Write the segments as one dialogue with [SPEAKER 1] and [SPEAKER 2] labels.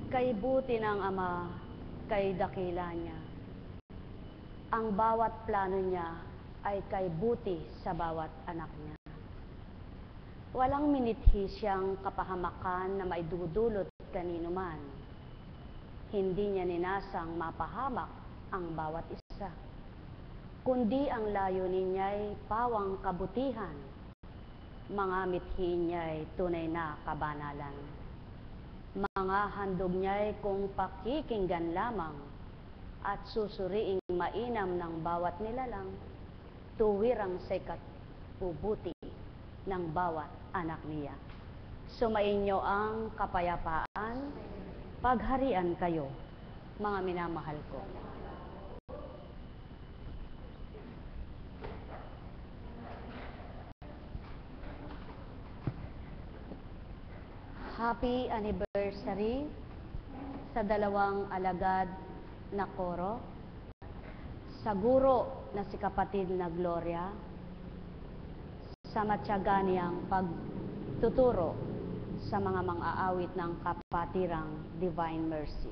[SPEAKER 1] Kay buti ng Ama, kay dakila niya. Ang bawat plano niya ay kay buti sa bawat anak niya. Walang minithi siyang kapahamakan na maidudulot kanino man. Hindi niya ninasang mapahamak ang bawat isa, kundi ang layunin niya'y pawang kabutihan. Mga mithi niya'y tunay na kabanalan. Mga handog niya'y kung pakikinggan lamang at susuriing mainam ng bawat nilalang, tuwirang sa ikatbubuti ng bawat anak niya. Sumainyo ang kapayapaan, pagharian kayo, mga minamahal ko. Happy anniversary sa dalawang alagad na koro, sa guro na si kapatid na Gloria, sa matyaga niyang pagtuturo sa mga mang-aawit ng kapatirang Divine Mercy.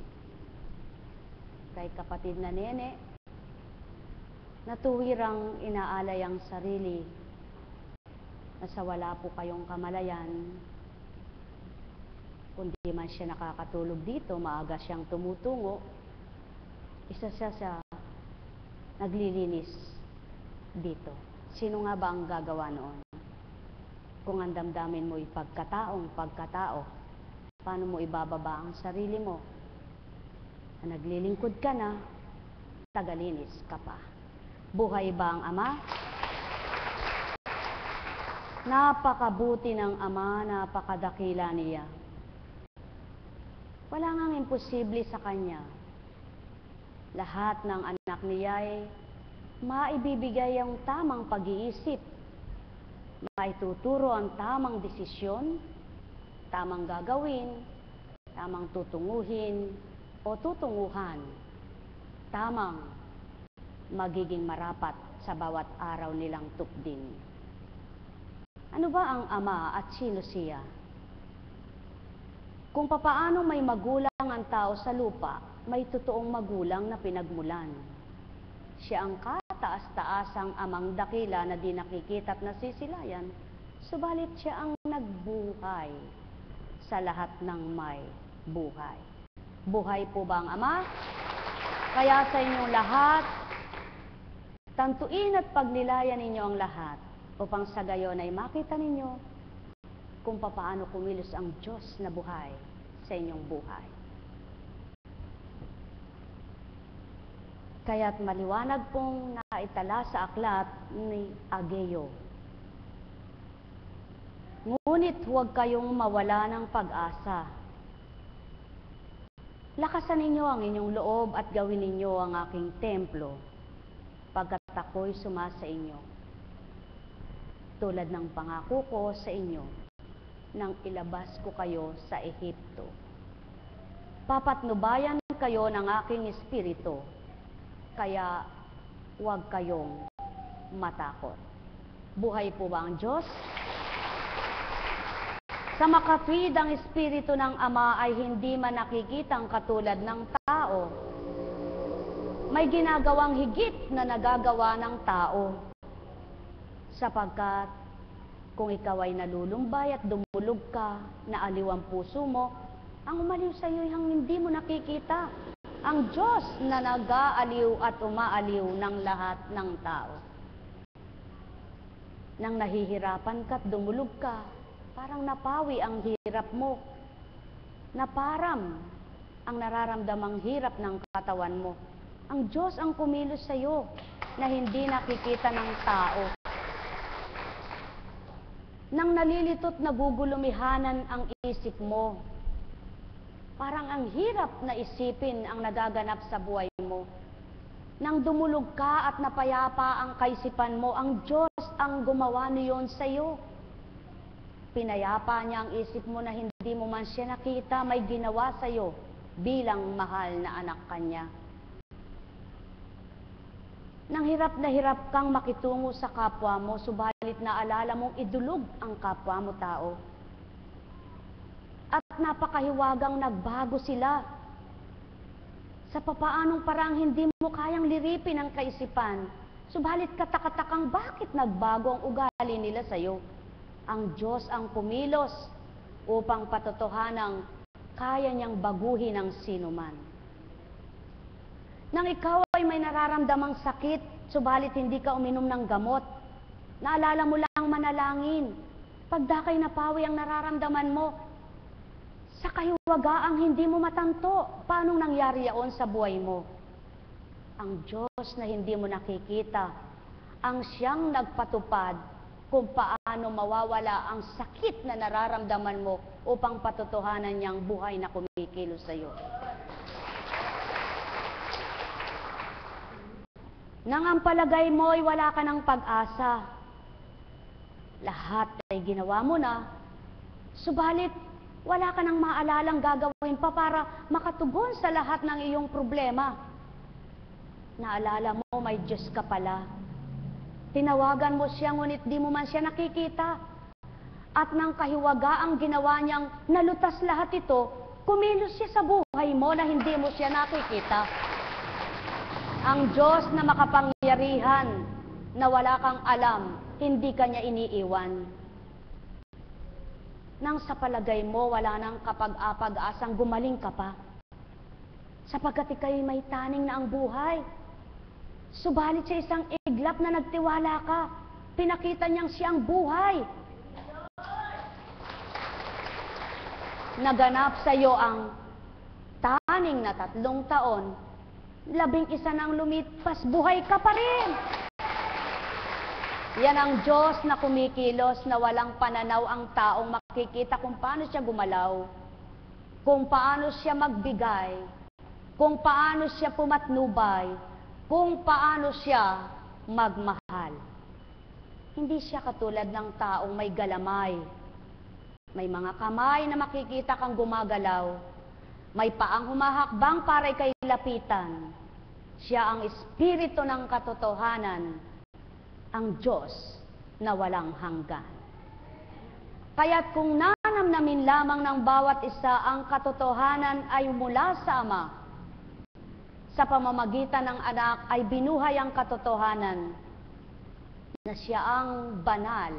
[SPEAKER 1] Kay kapatid na Nene, na tuwirang inaalay ang sarili, na sa wala po kayong kamalayan, kundi man siya nakakatulog dito, maaga siyang tumutungo, isa siya sa naglilinis dito. Sino nga ba ang gagawa noon? Kung ang damdamin mo'y pagkatao, paano mo ibababa ang sarili mo? Na naglilingkod ka na, tagalinis ka pa. Buhay ba ang Ama? Napakabuti ng Ama, napakadakila niya. Wala ngang imposible sa Kanya. Lahat ng anak niya'y maibibigay ang tamang pag-iisip, maituturo ang tamang desisyon, tamang gagawin, tamang tutunguhin o tutunguhan, tamang magiging marapat sa bawat araw nilang tukdin. Ano ba ang Ama at sino siya? Kung papaano may magulang ang tao sa lupa, may totoong magulang na pinagmulan. Siya ang kataas-taasang Amang dakila na di nakikita at nasisilayan, subalit siya ang nagbuhay sa lahat ng may buhay. Buhay po ba ang Ama? Kaya sa inyong lahat, tantuin at pagnilayan ninyo ang lahat upang sa gayon ay makita ninyo kung papaano kumilos ang Diyos na buhay sa inyong buhay. Kaya't maliwanag pong naitala sa aklat ni Ageo. Ngunit huwag kayong mawala ng pag-asa. Lakasan ninyo ang inyong loob at gawin ninyo ang aking templo, pagkat ako'y sumasa inyo. Tulad ng pangako ko sa inyo, nang ilabas ko kayo sa Ehipto. Papatnubayan kayo ng aking espiritu, kaya huwag kayong matakot. Buhay po ba ang Diyos? Sa makatwid ang espiritu ng Ama ay hindi man nakikitang katulad ng tao. May ginagawang higit na nagagawa ng tao. Sapagkat kung ikaw ay nalulumbay at dumulog ka, na aliw ang puso mo, ang umaliw sa iyo ay hindi mo nakikita. Ang Diyos na nag-aaliw at umaaliw ng lahat ng tao. Nang nahihirapan ka at dumulog ka, parang napawi ang hirap mo. Naparam ang nararamdamang hirap ng katawan mo. Ang Diyos ang kumilos sa iyo na hindi nakikita ng tao. Nang nalilitot nagugulumihanan ang isip mo, parang ang hirap na isipin ang nagaganap sa buhay mo. Nang dumulog ka at napayapa ang kaisipan mo, ang Diyos ang gumawa niyon sa iyo. Pinayapa niya ang isip mo na hindi mo man siya nakita, may ginawa sa iyo bilang mahal na anak kanya. Nang hirap na hirap kang makitungo sa kapwa mo, subalit naalala mong idulog ang kapwa mo tao. At At napakahiwagang nagbago sila. Sa papaanong parang hindi mo kayang liripin ang kaisipan, subalit katakatakang bakit nagbago ang ugali nila sa iyo. Ang Diyos ang kumilos upang patotohanang kaya niyang baguhin ang sinuman. Nang ikaw ay may nararamdamang sakit, subalit hindi ka uminom ng gamot, naalala mo lang manalangin, pagdakay na pawi ang nararamdaman mo, sa kahiwagaang hindi mo matanto, paanong nangyari yaon sa buhay mo? Ang Diyos na hindi mo nakikita, ang siyang nagpatupad kung paano mawawala ang sakit na nararamdaman mo upang patotohanan niyang buhay na kumikilos sa iyo. Nang ang palagay mo ay wala ka ng pag-asa, lahat ay ginawa mo na, subalit wala ka nang maalalang gagawin pa para makatugon sa lahat ng iyong problema. Naalala mo, may Diyos ka pala. Tinawagan mo siya, ngunit di mo man siya nakikita. At nang kahiwagaang ginawa niyang nalutas lahat ito, kumilos siya sa buhay mo na hindi mo siya nakikita. Ang Diyos na makapangyarihan, na wala kang alam, hindi ka niya iniiwan. Nang sa palagay mo, wala nang kapag-apag-asang gumaling ka pa. Sapagkat ika'y may taning na ang buhay. Subalit sa isang iglap na nagtiwala ka, pinakita niyang siyang buhay. Naganap sa iyo ang taning na 3 taon, 11 nang lumipas, buhay ka pa rin. Yan ang Diyos na kumikilos na walang pananaw ang taong makikita kung paano siya gumalaw, kung paano siya magbigay, kung paano siya pumatnubay, kung paano siya magmahal. Hindi siya katulad ng taong may galamay. May mga kamay na makikita kang gumagalaw, may paang humahakbang para ika'y lapitan. Siya ang espiritu ng katotohanan, ang Diyos na walang hanggan. Kaya't kung nanamnamin lamang ng bawat isa ang katotohanan ay mula sa Ama, sa pamamagitan ng anak ay binuhay ang katotohanan na siya ang banal,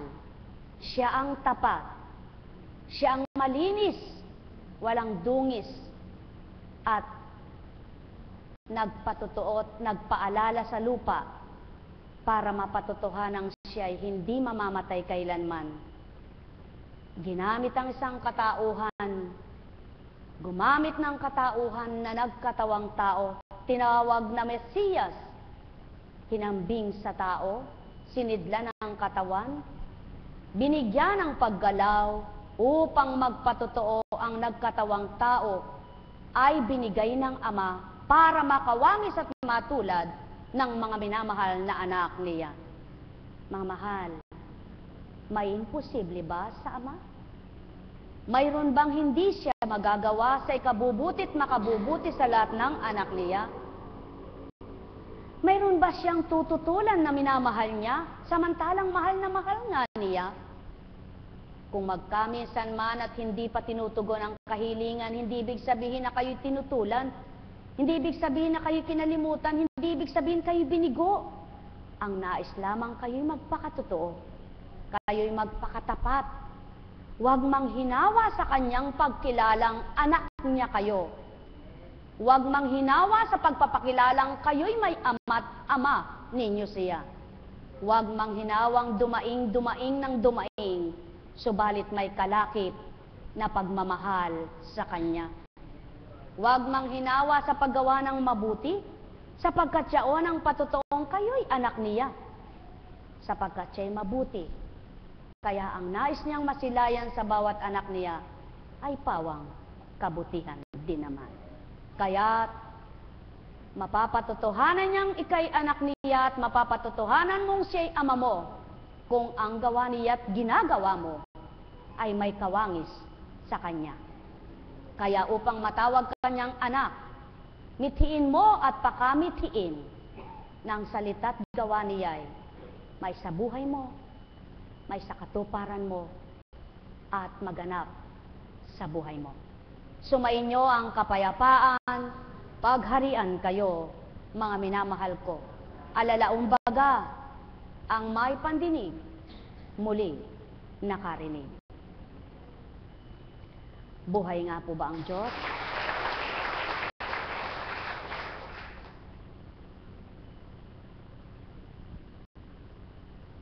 [SPEAKER 1] siya ang tapat, siya ang malinis, walang dungis, at nagpatotoo at nagpaalala sa lupa para mapatotohanang siya ay hindi mamamatay kailanman. Ginamit ang isang katauhan, gumamit ng katauhan na nagkatawang tao, tinawag na Mesiyas, hinambing sa tao, sinidla ng katawan, binigyan ng paggalaw upang magpatotoo ang nagkatawang tao ay binigay ng Ama para makawangis at matulad ng mga minamahal na anak niya. Mga mahal, may imposible ba sa Ama? Mayroon bang hindi siya magagawa sa ikabubutit makabubuti sa lahat ng anak niya? Mayroon ba siyang tututulan na minamahal niya, samantalang mahal na mahal nga niya? Kung magkaminsan man at hindi pa tinutugon ang kahilingan, hindi ibig sabihin na kayo'y tinutulan, hindi ibig sabihin na kayo'y kinalimutan, hindi ibig sabihin kayo'y binigo. Ang nais lamang kayo'y magpakatotoo, kayo'y magpakatapat. Huwag manghinawa sa kanyang pagkilalang anak niya kayo. Huwag manghinawa sa pagpapakilalang kayo'y may ama't ama ninyo siya. Huwag manghinawang dumaing ng dumaing, subalit may kalakip na pagmamahal sa kanya. Huwag manghinawa sa paggawa ng mabuti, sapagkat siyaon ang patotoong kayo'y anak niya. Sapagkat siya'y mabuti, kaya ang nais niyang masilayan sa bawat anak niya ay pawang kabutihan din naman. Kaya't mapapatotohanan niyang ika'y anak niya at mapapatotohanan mong siya'y ama mo kung ang gawa niya at ginagawa mo ay may kawangis sa kanya. Kaya upang matawag kanyang anak, mithiin mo at pakamithiin ng salita't gawa niya'y may sa buhay mo, may sa katuparan mo, at maganap sa buhay mo. Sumainyo ang kapayapaan, pagharian kayo, mga minamahal ko. Alalaumbaga, ang may pandinig, muli nakarinig. Buhay nga po ba ang Diyos?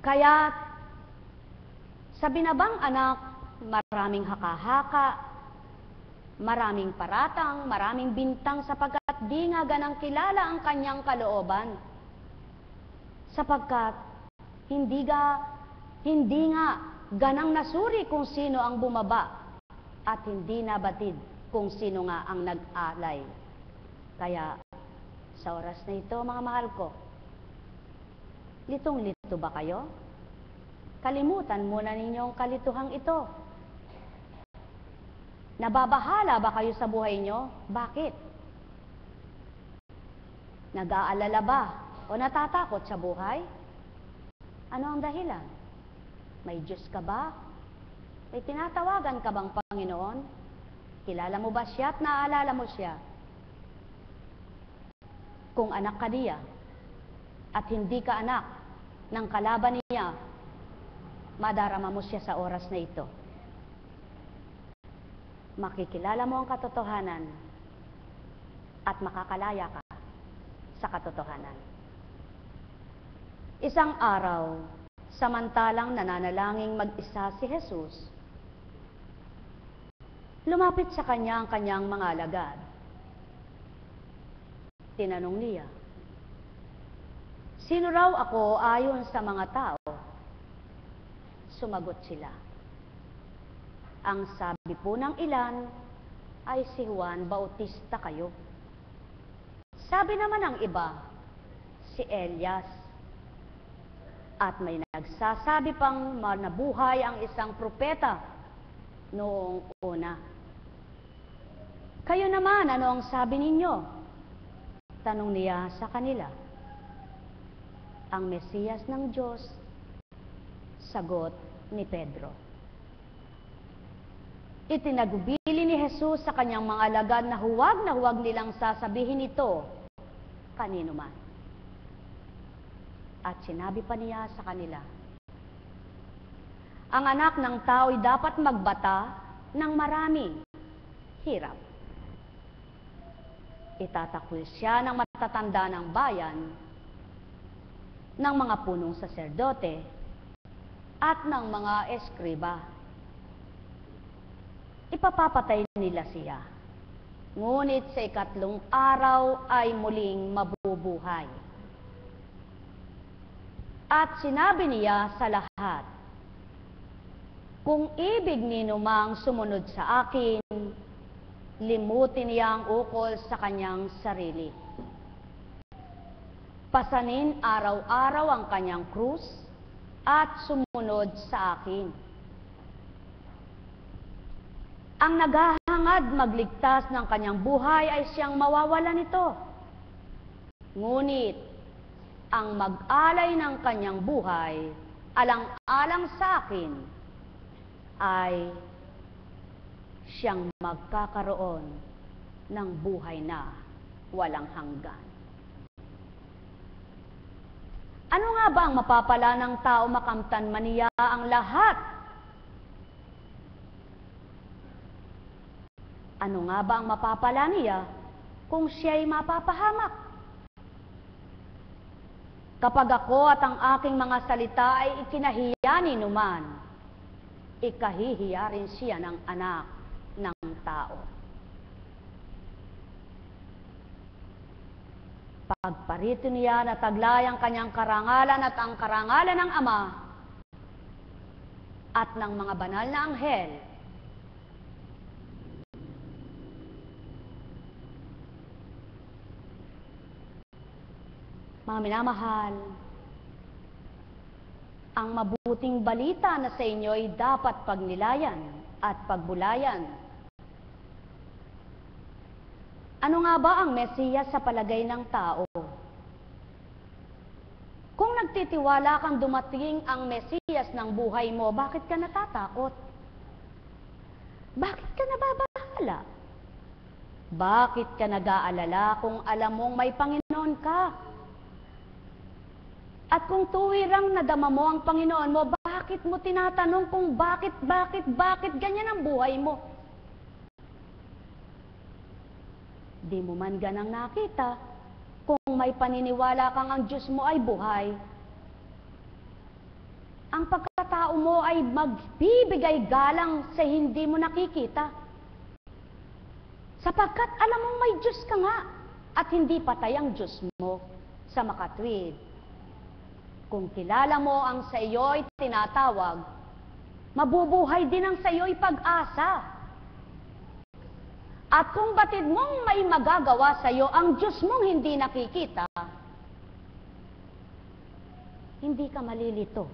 [SPEAKER 1] Kaya sa binabang anak, maraming haka-haka, maraming paratang, maraming bintang sapagkat di nga ganang kilala ang kanyang kalooban. Sapagkat hindi nga ganang nasuri kung sino ang bumaba at hindi nabatid kung sino nga ang nag-alay. Kaya sa oras na ito, mga mahal ko, litong-lito ba kayo? Kalimutan muna ninyong kalituhang ito. Nababahala ba kayo sa buhay nyo? Bakit? Nag-aalala ba o natatakot sa buhay? Ano ang dahilan? May Diyos ka ba? May tinatawagan ka bang Panginoon? Kilala mo ba siya at naaalala mo siya? Kung anak ka niya at hindi ka anak ng kalaban niya, madarama mo siya sa oras na ito. Makikilala mo ang katotohanan at makakalaya ka sa katotohanan. Isang araw, samantalang nananalangin mag-isa si Jesus, lumapit sa kanya ang kanyang mga alagad. Tinanong niya, "Sino raw ako ayon sa mga tao?" Sumagot sila, "Ang sabi po ng ilan ay si Juan Bautista kayo. Sabi naman ng iba, si Elias. At may nagsasabi pang nabuhay ang isang propeta noong una. Kayo naman, ano ang sabi ninyo?" Tanong niya sa kanila. "Ang Mesiyas ng Diyos," sagot ni Pedro. Itinagubili ni Jesus sa kanyang mga alagad na huwag nilang sasabihin ito kanino man. At sinabi pa niya sa kanila, "Ang anak ng tao'y dapat magbata ng maraming hirap. Itatakwil siya ng matatanda ng bayan, ng mga punong saserdote, at ng mga eskriba. Ipapapatay nila siya, ngunit sa ikatlong araw ay muling mabubuhay." At sinabi niya sa lahat, "Kung ibig ninumang sumunod sa akin, limutin niya ang ukol sa kanyang sarili. Pasanin araw-araw ang kanyang krus at sumunod sa akin. Ang naghahangad magligtas ng kanyang buhay ay siyang mawawalan nito. Ngunit ang mag-alay ng kanyang buhay, alang-alang sa akin, ay siyang magkakaroon ng buhay na walang hanggan." Ano nga ba ang mapapala ng tao makamtan man niya ang lahat? Ano nga ba ang mapapala niya kung siya'y mapapahamak? Kapag ako at ang aking mga salita ay ikinahiya ni numan, ikahihiya rin siya ng anak ng tao. Pagparito niya na taglay ang kanyang karangalan at ang karangalan ng Ama at ng mga banal na anghel, mga minamahal, ang mabuting balita na sa inyo ay dapat pagnilayan at pagbulayan. Ano nga ba ang Mesiyas sa palagay ng tao? Kung nagtitiwala kang dumating ang Mesiyas ng buhay mo, bakit ka natatakot? Bakit ka nababahala? Bakit ka nag-aalala kung alam mong may Panginoon ka? At kung tuwirang nadama mo ang Panginoon mo, bakit mo tinatanong kung bakit ganyan ang buhay mo? Di mo man ganang nakita kung may paniniwala kang ang Diyos mo ay buhay. Ang pagkatao mo ay magbibigay galang sa hindi mo nakikita. Sapagkat alam mong may Diyos ka nga at hindi patay ang Diyos mo sa makatwid. Kung kilala mo ang sa iyo'y tinatawag, mabubuhay din ang sa iyo'y pag-asa. At kung batid mong may magagawa sa iyo ang Diyos mong hindi nakikita, hindi ka malilito,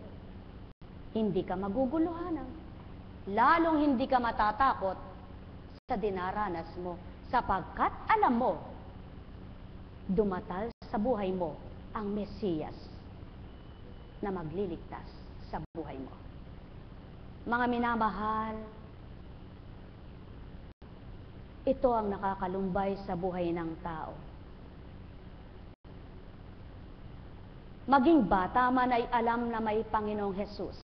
[SPEAKER 1] hindi ka maguguluhan, lalong hindi ka matatakot sa dinaranas mo, sapagkat alam mo, dumatal sa buhay mo ang Mesiyas na magliligtas sa buhay mo. Mga minamahal, ito ang nakakalumbay sa buhay ng tao. Maging bata man ay alam na may Panginoong Hesus.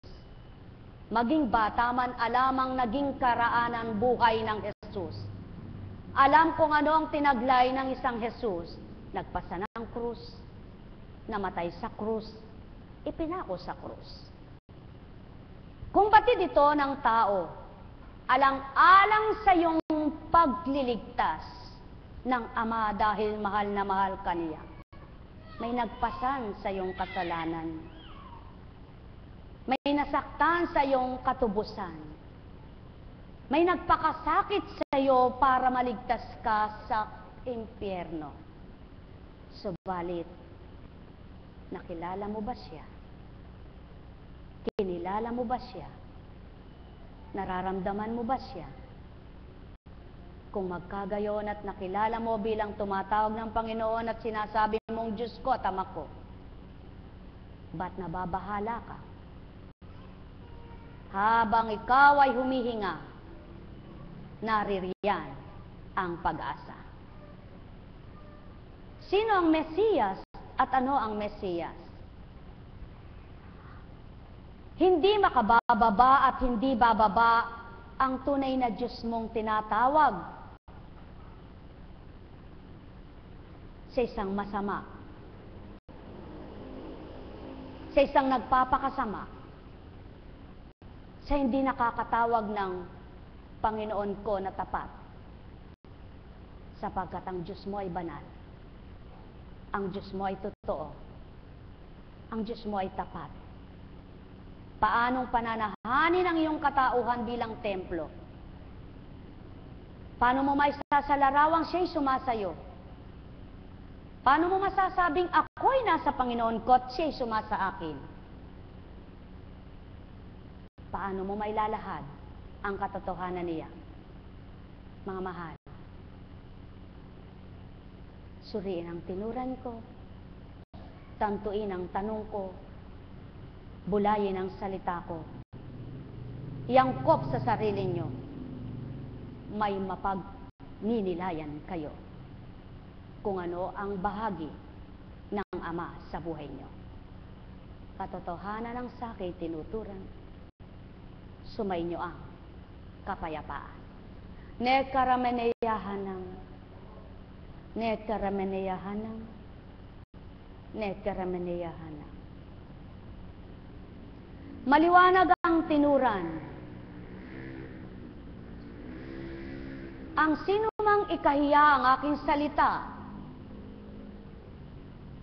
[SPEAKER 1] Maging bata man alam ang naging karaanan buhay ng Hesus. Alam kung ano ang tinaglay ng isang Hesus. Nagpasa ng krus, namatay sa krus, ipinako sa krus. Kung batid ito ng tao, alang-alang sa iyong pagliligtas ng Ama dahil mahal na mahal ka niya, may nagpasan sa iyong kasalanan. May nasaktan sa iyong katubusan. May nagpakasakit sa iyo para maligtas ka sa impyerno. Subalit, nakilala mo ba siya? Kinilala mo ba siya? Nararamdaman mo ba siya? Kung magkagayon at nakilala mo bilang tumatawag ng Panginoon at sinasabi mong Diyos ko at Ama ko, ba't nababahala ka? Habang ikaw ay humihinga, naririyan ang pag-asa. Sino ang Mesiyas at ano ang Mesiyas? Hindi makabababa at hindi bababa ang tunay na Diyos mong tinatawag sa isang masama, sa isang nagpapakasama, sa hindi nakakatawag ng Panginoon ko na tapat, sapagkat ang Diyos mo ay banal, ang Diyos mo ay totoo, ang Diyos mo ay tapat. Paanong pananahanin ang iyong katauhan bilang templo? Paano mo may sasalarawang siya'y sumasayo? Paano mo masasabing ako'y nasa Panginoon ko at siya'y sumasa akin? Paano mo may lalahad ang katotohanan niya? Mga mahal, suriin ang tinuran ko, tantuin ang tanong ko, bulayin ang salita ko. Iangkop sa sarili nyo, may mapagninilayan kayo kung ano ang bahagi ng Ama sa buhay nyo. Katotohanan ng sakay tinuturan, sumainyo ang kapayapaan. Nekarameneyahanang, nekarameneyahanang, nekarameneyahanang. Maliwanag ang tinuran. Ang sinumang ikahiya ang aking salita,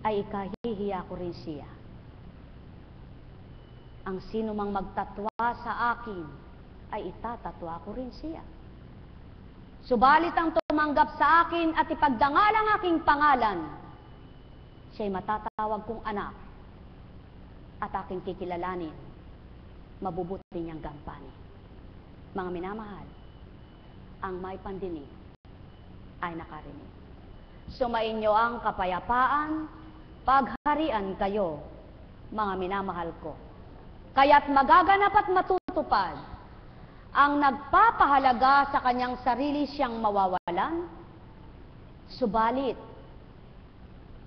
[SPEAKER 1] ay ikahihiya ko rin siya. Ang sinumang magtatwa sa akin, ay itatatwa ko rin siya. Subalit ang tumanggap sa akin at ipagdangal ang aking pangalan, siya'y matatawag kong anak at aking kikilalanin, mabubuti niyang gampanin. Mga minamahal, ang may pandinig ay nakarinig. Sumainyo ang kapayapaan, pagharian kayo, mga minamahal ko. Kaya't magaganap at matutupad ang nagpapahalaga sa kanyang sarili siyang mawawalan, Subalit,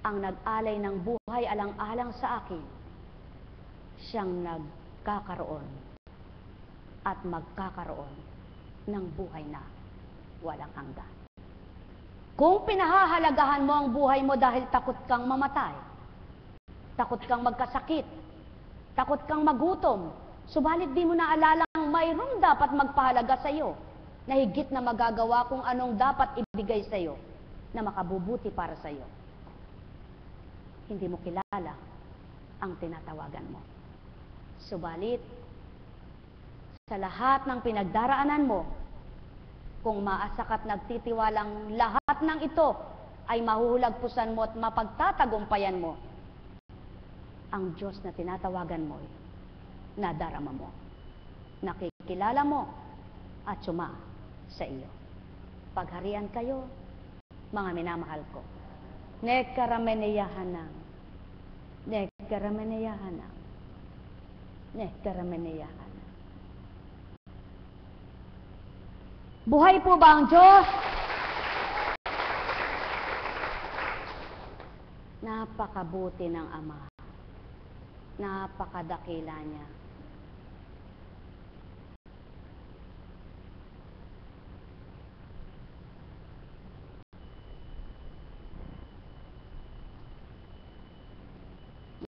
[SPEAKER 1] ang nag-alay ng buhay alang-alang sa akin, siyang nagkakaroon at magkakaroon ng buhay na walang hanggan. Kung pinahahalagahan mo ang buhay mo dahil takot kang mamatay, takot kang magkasakit, takot kang magutom, subalit di mo naalalang mayroong dapat magpahalaga sa iyo na higit na magagawa kung anong dapat ibigay sa iyo na makabubuti para sa iyo. Hindi mo kilala ang tinatawagan mo. Subalit, sa lahat ng pinagdaraanan mo, kung maasak at nagtitiwalang lahat ng ito ay mahuhulagpusan mo at mapagtatagumpayan mo, ang Diyos na tinatawagan mo, nadarama mo, nakikilala mo, at suma sa iyo. Pagharian kayo, mga minamahal ko. Nekarameneyahanang, nekarameneyahanang, nekarameneyahanang. Buhay po ba ang Diyos? Napakabuti ng Ama. Napakadakila niya.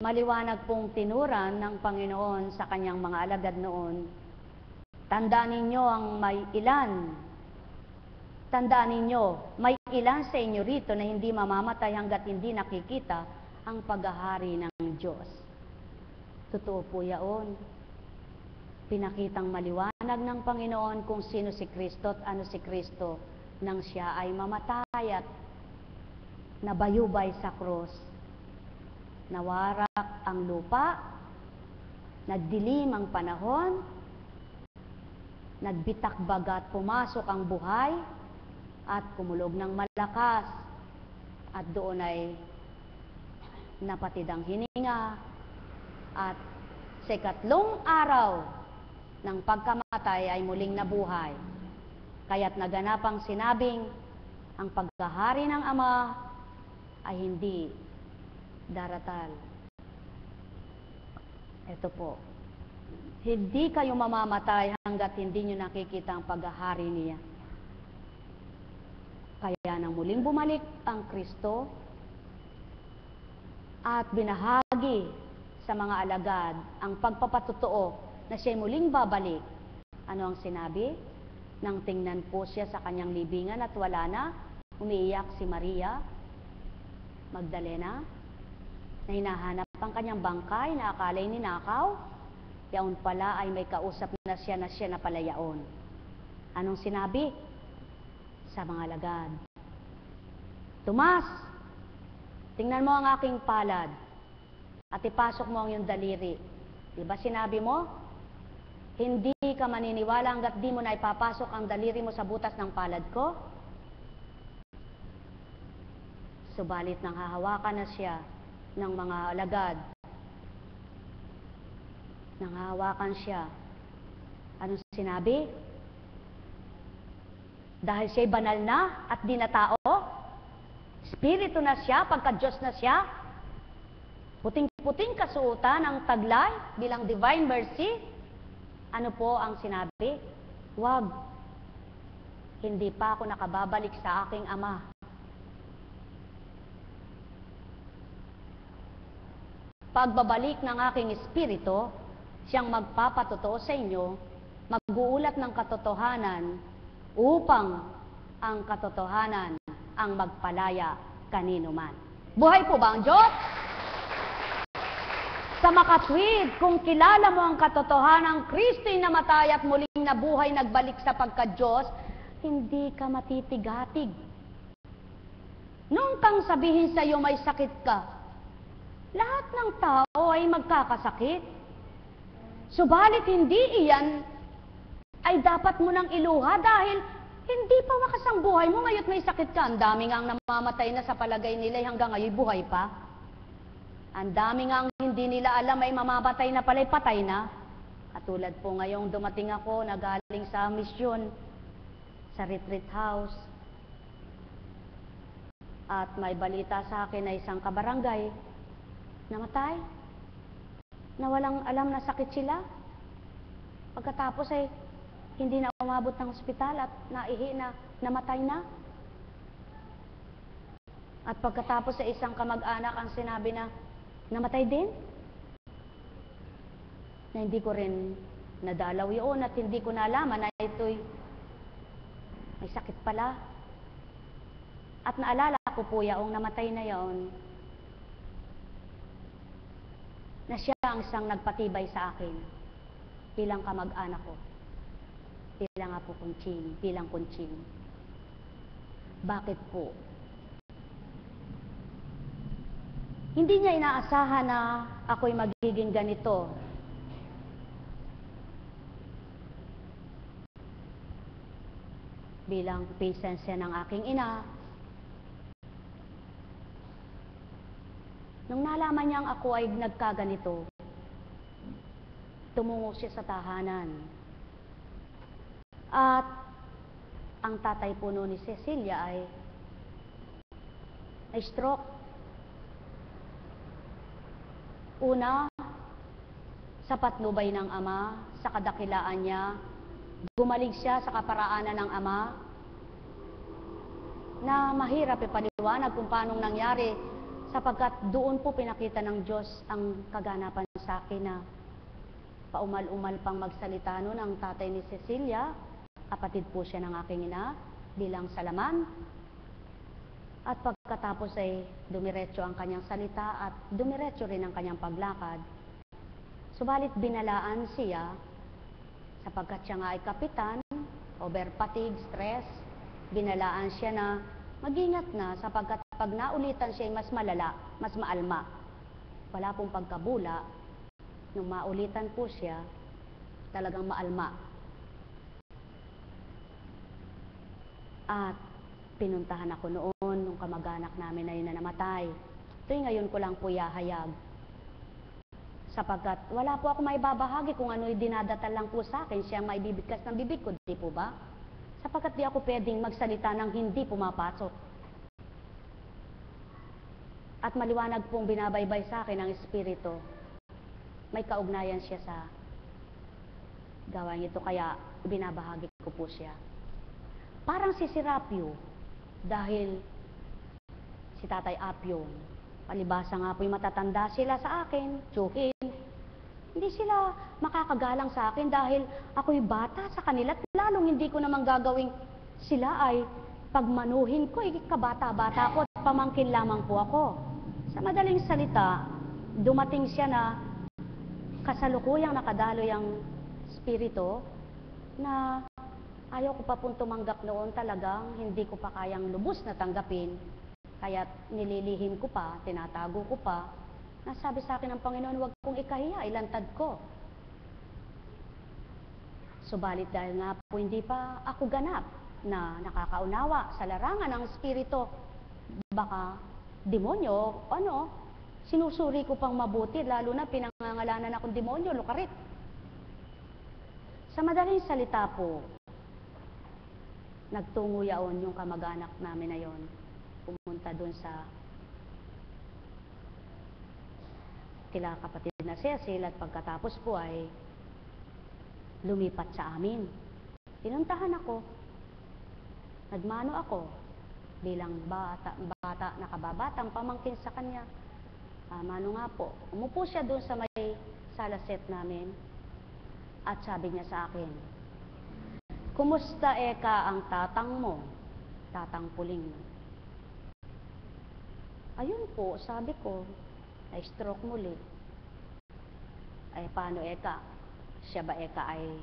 [SPEAKER 1] Maliwanag pong tinuran ng Panginoon sa kanyang mga alagad noon. Tandaan ninyo ang may ilan. Tandaan ninyo, may ilan sa inyo rito na hindi mamamatay hanggat hindi nakikita ang paghahari ng Diyos. Totoo po yaon. Pinakitang maliwanag ng Panginoon kung sino si Kristo at ano si Kristo nang siya ay mamatay at nabayubay sa krus. Nawarak ang lupa, nagdilim ang panahon, nagbitak-baga at pumasok ang buhay at kumulog ng malakas at doon ay napatid ang hininga at sa ikatlong araw ng pagkamatay ay muling nabuhay. Kaya't naganap ang sinabing ang paghahari ng Ama ay hindi daratal. Ito po. Hindi kayo mamamatay hanggat hindi nyo nakikita ang paghahari niya. Kaya nang muling bumalik ang Kristo at binahagi sa mga alagad ang pagpapatotoo na siya'y muling babalik, ano ang sinabi? Nang tingnan po siya sa kanyang libingan at wala na, umiiyak si Maria Magdalena na hinahanap ang kanyang bangkay na akala'y ninakaw. Yaon pala ay may kausap na siya na pala yaon. Anong sinabi? Sa mga alagad, Tomas, tingnan mo ang aking palad at ipasok mo ang iyong daliri. Diba sinabi mo? Hindi ka maniniwala hanggat di mo na ipapasok ang daliri mo sa butas ng palad ko? Subalit nang hahawakan na siya ng mga alagad, nanghahawakan siya. Anong sinabi? Dahil siya'y banal na at di na tao, Espiritu na siya, pagka-Diyos na siya, puting-puting kasuotan ang taglay bilang divine mercy. Ano po ang sinabi? Huwag. Hindi pa ako nakababalik sa aking Ama. Pagbabalik ng aking Espiritu, siyang magpapatotoo sa inyo, mag-uulat ng katotohanan upang ang katotohanan ang magpalaya kanino man. Buhay po ba ang Diyos? Sa makatwid, kung kilala mo ang katotohanan, Kristo'y namatay at muling nabuhay, nagbalik sa pagka-Diyos, hindi ka matitigatig. Nung kang sabihin sa iyo may sakit ka, lahat ng tao ay magkakasakit. Subalit hindi iyan ay dapat mo nang iluha dahil hindi pa wakas ang buhay mo ngayon may sakit ka. Ang dami nga ang namamatay na sa palagay nila hanggang ngayon buhay pa. Ang dami nga ang hindi nila alam ay mamamatay na pala'y patay na. At tulad po ngayong dumating ako na galing sa misyon, sa retreat house. At may balita sa akin na isang kabarangay namatay, na walang alam na sakit sila. Pagkatapos ay hindi na umabot ng ospital at naihi na, namatay na. At pagkatapos sa isang kamag-anak ang sinabi na namatay din. Na hindi ko rin nadalaw yun at hindi ko nalaman na ito'y may sakit pala. At naalala ko po yaong namatay na yon, na siya ang isang nagpatibay sa akin bilang kamag-anak ko, bilang apo kunching, bilang kunching. Bakit po? Hindi niya inaasahan na ako'y magiging ganito. Bilang presensya ng aking ina, nung nalaman niyang ako ay nagkaganito, tumungo siya sa tahanan. At ang tatay po noon ni Cecilia ay stroke. Una, sa patnubay ng ama, sa kadakilaan niya, gumaling siya sa kaparaanan ng ama, na mahirap ipaliwanag kung paanong nangyari, sapagkat doon po pinakita ng Diyos ang kaganapan sa akin na paumal-umal pang magsalita noon ang tatay ni Cecilia, kapatid po siya ng aking ina, bilang salaman. At pagkatapos ay dumiretso ang kanyang salita at dumiretso rin ang kanyang paglakad. Subalit binalaan siya, sapagkat siya nga ay kapitan, over fatigue, stress, binalaan siya na mag-ingat na sapagkat pag naulitan siya ay mas malala, mas maalma. Wala pong pagkabula, nung maulitan po siya, talagang maalma. At pinuntahan ako noon nung kamag-anak namin na yun na namatay. Ito'y ngayon ko lang po yahayag. Sapagkat wala po ako maibabahagi kung ano'y dinadatal lang po sa akin, siyang maibibigkas ng bibig ko, di po ba? Sapagkat di ako pwedeng magsalita ng hindi pumapasok. At maliwanag pong binabaybay sa akin ang Espiritu. May kaugnayan siya sa gawain ito, kaya binabahagi ko po siya. Parang si Serapio, dahil si Tatay Apio, palibasa nga po yung matatanda sila sa akin, tsuhin. Hindi sila makakagalang sa akin dahil ako'y bata sa kanila at lalong hindi ko naman gagawing sila ay pagmanuhin ko, kabata-bata ko at pamangkin lamang po ako. Sa madaling salita, dumating siya na kasalukuyang nakadaloy ang Espiritu na ayaw ko pa pong tumanggap noon, talagang hindi ko pa kayang lubos na tanggapin. Kaya nililihim ko pa, tinatago ko pa. Nasabi sa akin ng Panginoon, huwag kong ikahiya, ilantad ko. Subalit dahil nga po hindi pa ako ganap na nakakaunawa sa larangan ng Espiritu, baka demonyo, sinusuri ko pang mabuti, lalo na pinangangalanan akong demonyo, lukarit. Sa madaling salita po, nagtungo yaon yung kamag-anak namin na yon, pumunta dun sa kila kapatid na Cecil, at pagkatapos po ay lumipat sa amin. Pinuntahan ako, nagmano ako bilang bata, nakababatang pamangkin sa kanya. Mano nga po, umupo siya doon sa may sala set namin at sabi niya sa akin, "Kumusta eka ang tatang mo, tatang Puling?" Ayun po, sabi ko, ay stroke muli. Ay paano eka? Siya ba eka ay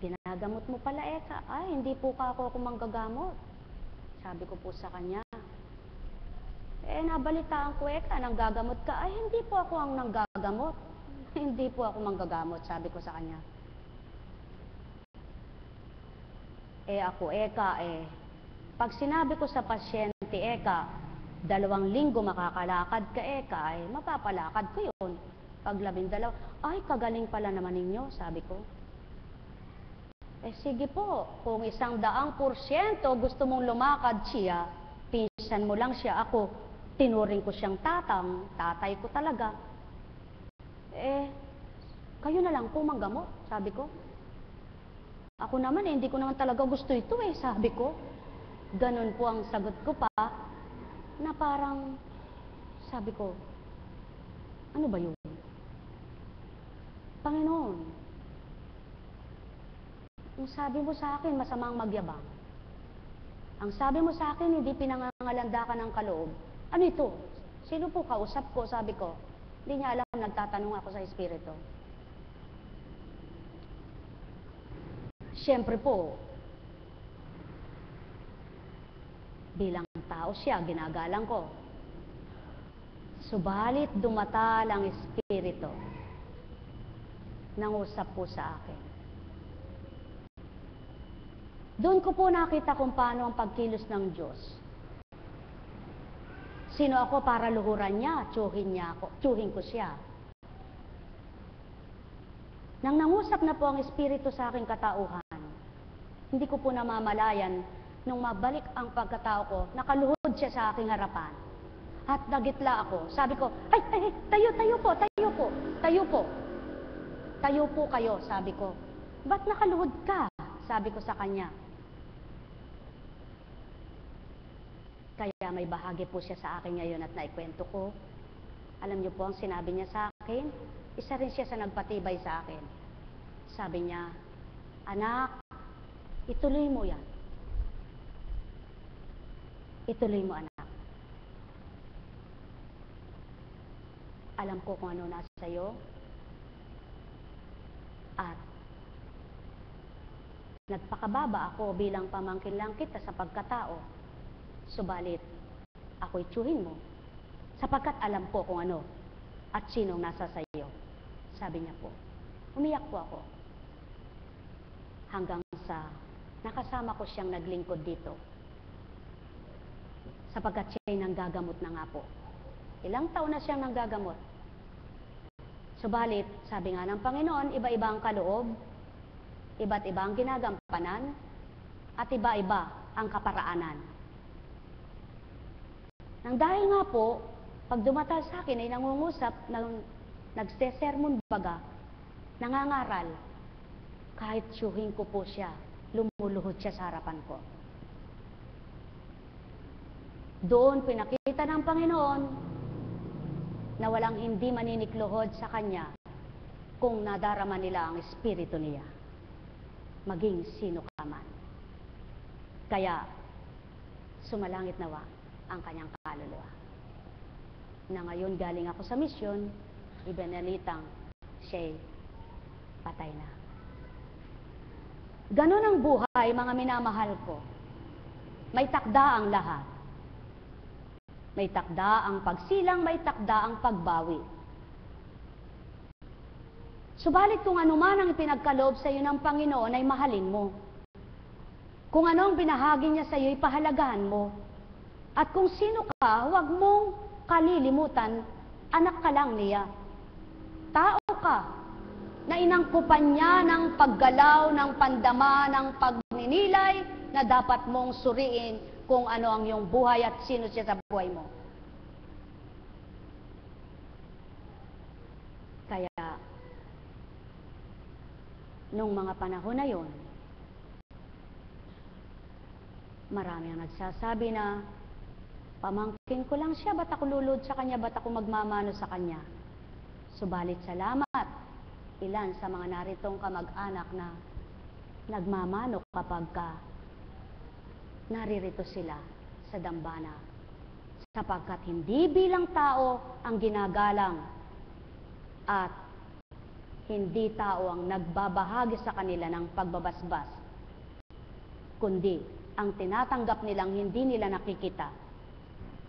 [SPEAKER 1] pinagamot mo pala eka? Ay hindi po ako manggagamot. Sabi ko po sa kanya, nabalitaan ko eka, nanggagamot ka. Ay hindi po ako ang nanggagamot. Hindi po ako manggagamot, sabi ko sa kanya. Ako eka pag sinabi ko sa pasyente eka, 2 linggo makakalakad ka eka, ay mapapalakad ko yun. Pag 12, ay kagaling pala naman ninyo, sabi ko. Sige po, kung 100% gusto mong lumakad siya, pinsan mo lang siya, ako, tinuring ko siyang tatay ko talaga. Kayo na lang po manggamot, sabi ko. Ako naman, hindi ko naman talaga gusto ito sabi ko. Ganun po ang sagot ko pa, na parang, sabi ko, ano ba yun? Panginoon, ang sabi mo sa akin, masamang magyabang. Ang sabi mo sa akin, hindi pinangangalanda ka ng kaloob. Ano ito? Sino po kausap ko? Sabi ko. Hindi niya alam, nagtatanong ako sa Espiritu. Siyempre po, bilang tao siya, ginagalang ko. Subalit dumatal ang Espiritu. Nangusap po sa akin. Doon ko po nakita kung paano ang pagkilos ng Diyos. Sino ako para luhuran niya, tsuhin ko siya. Nang nangusap na po ang Espiritu sa aking katauhan, hindi ko po namamalayan nung mabalik ang pagkatao ko, nakaluhod siya sa aking harapan. At nagitla ako. Sabi ko, ay, tayo po. Tayo po kayo, sabi ko. Ba't nakaluhod ka? Sabi ko sa kanya. Kaya may bahagi po siya sa akin ngayon at naikwento ko. Alam niyo po ang sinabi niya sa akin? Isa rin siya sa nagpatibay sa akin. Sabi niya, anak, ituloy mo yan. Ituloy mo, anak. Alam ko kung ano nasa iyo. At nagpakababa ako bilang pamangkin lang kita sa pagkatao. Subalit, ako'y tsuhin mo, sapagkat alam ko kung ano at sinong nasa sa iyo. Sabi niya po. Umiyak po ako. Hanggang sa nakasama ko siyang naglingkod dito. Sapagkat siya'y nanggagamot na nga po. Ilang taon na siyang nanggagamot. Subalit, sabi nga ng Panginoon, iba-iba ang kaloob, iba't iba ang ginagampanan, at iba-iba ang kaparaanan. Nang dahil nga po, pag dumatal sa akin ay nangungusap, nagsesermon baga, nangangaral, kahit tsuhin ko po siya, lumuluhod siya sa harapan ko. Doon pinakita ng Panginoon na walang hindi maninikluhod sa Kanya kung nadarama nila ang Espiritu niya, maging sino ka man. Kaya, sumalangit nawa ang kanyang kaluluwa. Na ngayon galing ako sa misyon, ibinalitang siya'y patay na. Ganon ang buhay, mga minamahal ko. May takda ang lahat. May takda ang pagsilang, may takda ang pagbawi. Subalit kung ano man ang ipinagkaloob sa iyo ng Panginoon ay mahalin mo. Kung ano ang binahagi niya sa iyo, ipahalagahan mo. At kung sino ka, huwag mong kalilimutan, anak ka lang niya. Tao ka, na inangkupan niya ng paggalaw, ng pandama, ng pagninilay, na dapat mong suriin kung ano ang iyong buhay at sino siya sa buhay mo. Kaya, nung mga panahon na yon, marami ang nagsasabi na, pamangkin ko lang siya, ba't ako lulod sa kanya, ba't ako magmamano sa kanya? Subalit salamat, ilan sa mga naritong kamag-anak na nagmamano kapag naririto sila sa dambana. Sapagkat hindi bilang tao ang ginagalang at hindi tao ang nagbabahagi sa kanila ng pagbabasbas, kundi ang tinatanggap nilang hindi nila nakikita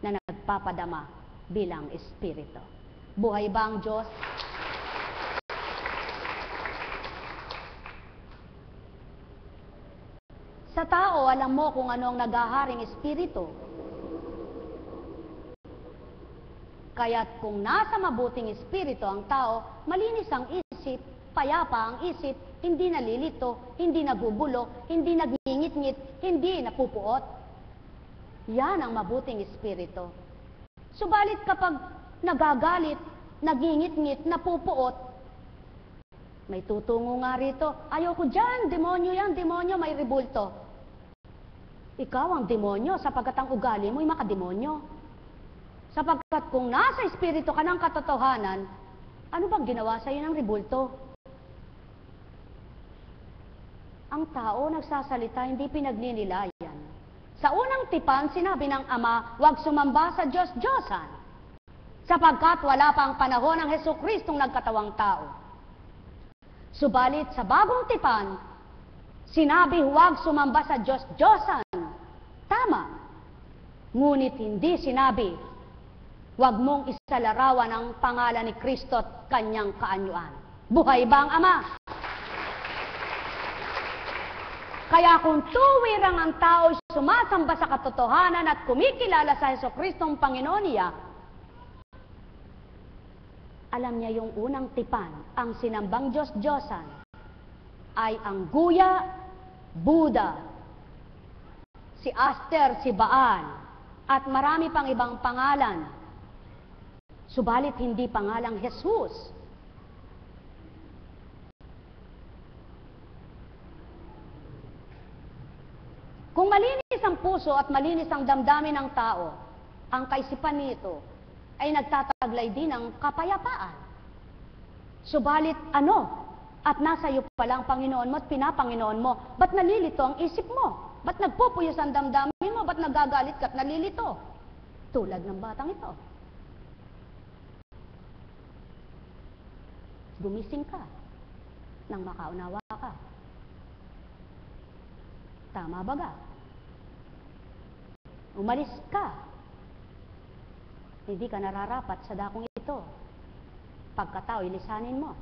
[SPEAKER 1] na nagpapadama bilang espiritu. Buhay ba ang Diyos? Sa tao, alam mo kung ano ang naghaharing espiritu. Kaya't kung nasa mabuting espiritu ang tao, malinis ang isip, payapa ang isip, hindi nalilito, hindi nagugulo, hindi nagngingit-ngit, hindi napupuot. Yan ang mabuting espiritu. Subalit kapag nagagalit, nagingit-ngit, napupuot, may tutungo nga rito, ayoko dyan, demonyo yan, demonyo, may ribulto. Ikaw ang demonyo sapagkat ang ugali mo'y makademonyo. Sapagkat kung nasa espiritu ka ng katotohanan, ano bang ginawa sa'yo ng ribulto? Ang tao nagsasalita, hindi pinagninilayan. Sa unang tipan, sinabi ng Ama, huwag sumamba sa Diyos-Diyosan, sapagkat wala pa ang panahon ng Hesukristong nagkatawang tao. Subalit sa bagong tipan, sinabi huwag sumamba sa Diyos-Diyosan. Tama. Ngunit hindi sinabi, huwag mong isalarawan ang pangalan ni Kristo at kanyang kaanyuan. Buhay ba ang Ama? Kaya kung tuwirang ang tao sumasamba sa katotohanan at kumikilala sa Hesukristong Panginoon niya, alam niya yung unang tipan, ang sinambang Diyos-Diyosan, ay ang Guya, Buddha, si Aster, si Baal, at marami pang ibang pangalan. Subalit hindi pangalang Jesus. Kung malinis ang puso at malinis ang damdamin ng tao, ang kaisipan nito ay nagtataglay din ng kapayapaan. Subalit ano? At nasa iyo pala ang Panginoon mo at pinapanginoon mo, ba't nalilito ang isip mo? Ba't nagpupuyos ang damdamin mo? Ba't nagagalit ka at nalilito? Tulad ng batang ito. Gumising ka nang makaunawa ka. Tama ba ga? Umalis ka. Hindi ka nararapat sa dakong ito. Pagkatao, ilisanin mo.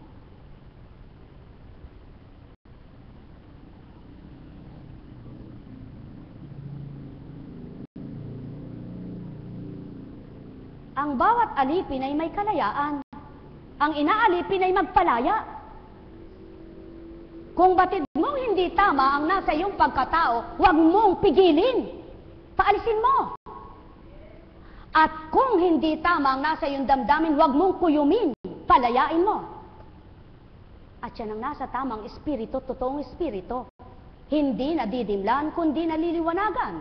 [SPEAKER 1] Ang bawat alipin ay may kalayaan. Ang inaalipin ay magpalaya. Kung batid mong hindi tama ang nasa iyong pagkatao, huwag mong pigilin. Paalisin mo. At kung hindi tama ang nasa iyong damdamin, huwag mong kuyumin. Palayain mo. At yan ang nasa tamang espiritu, totoong espiritu. Hindi nadidimlan, kundi naliliwanagan.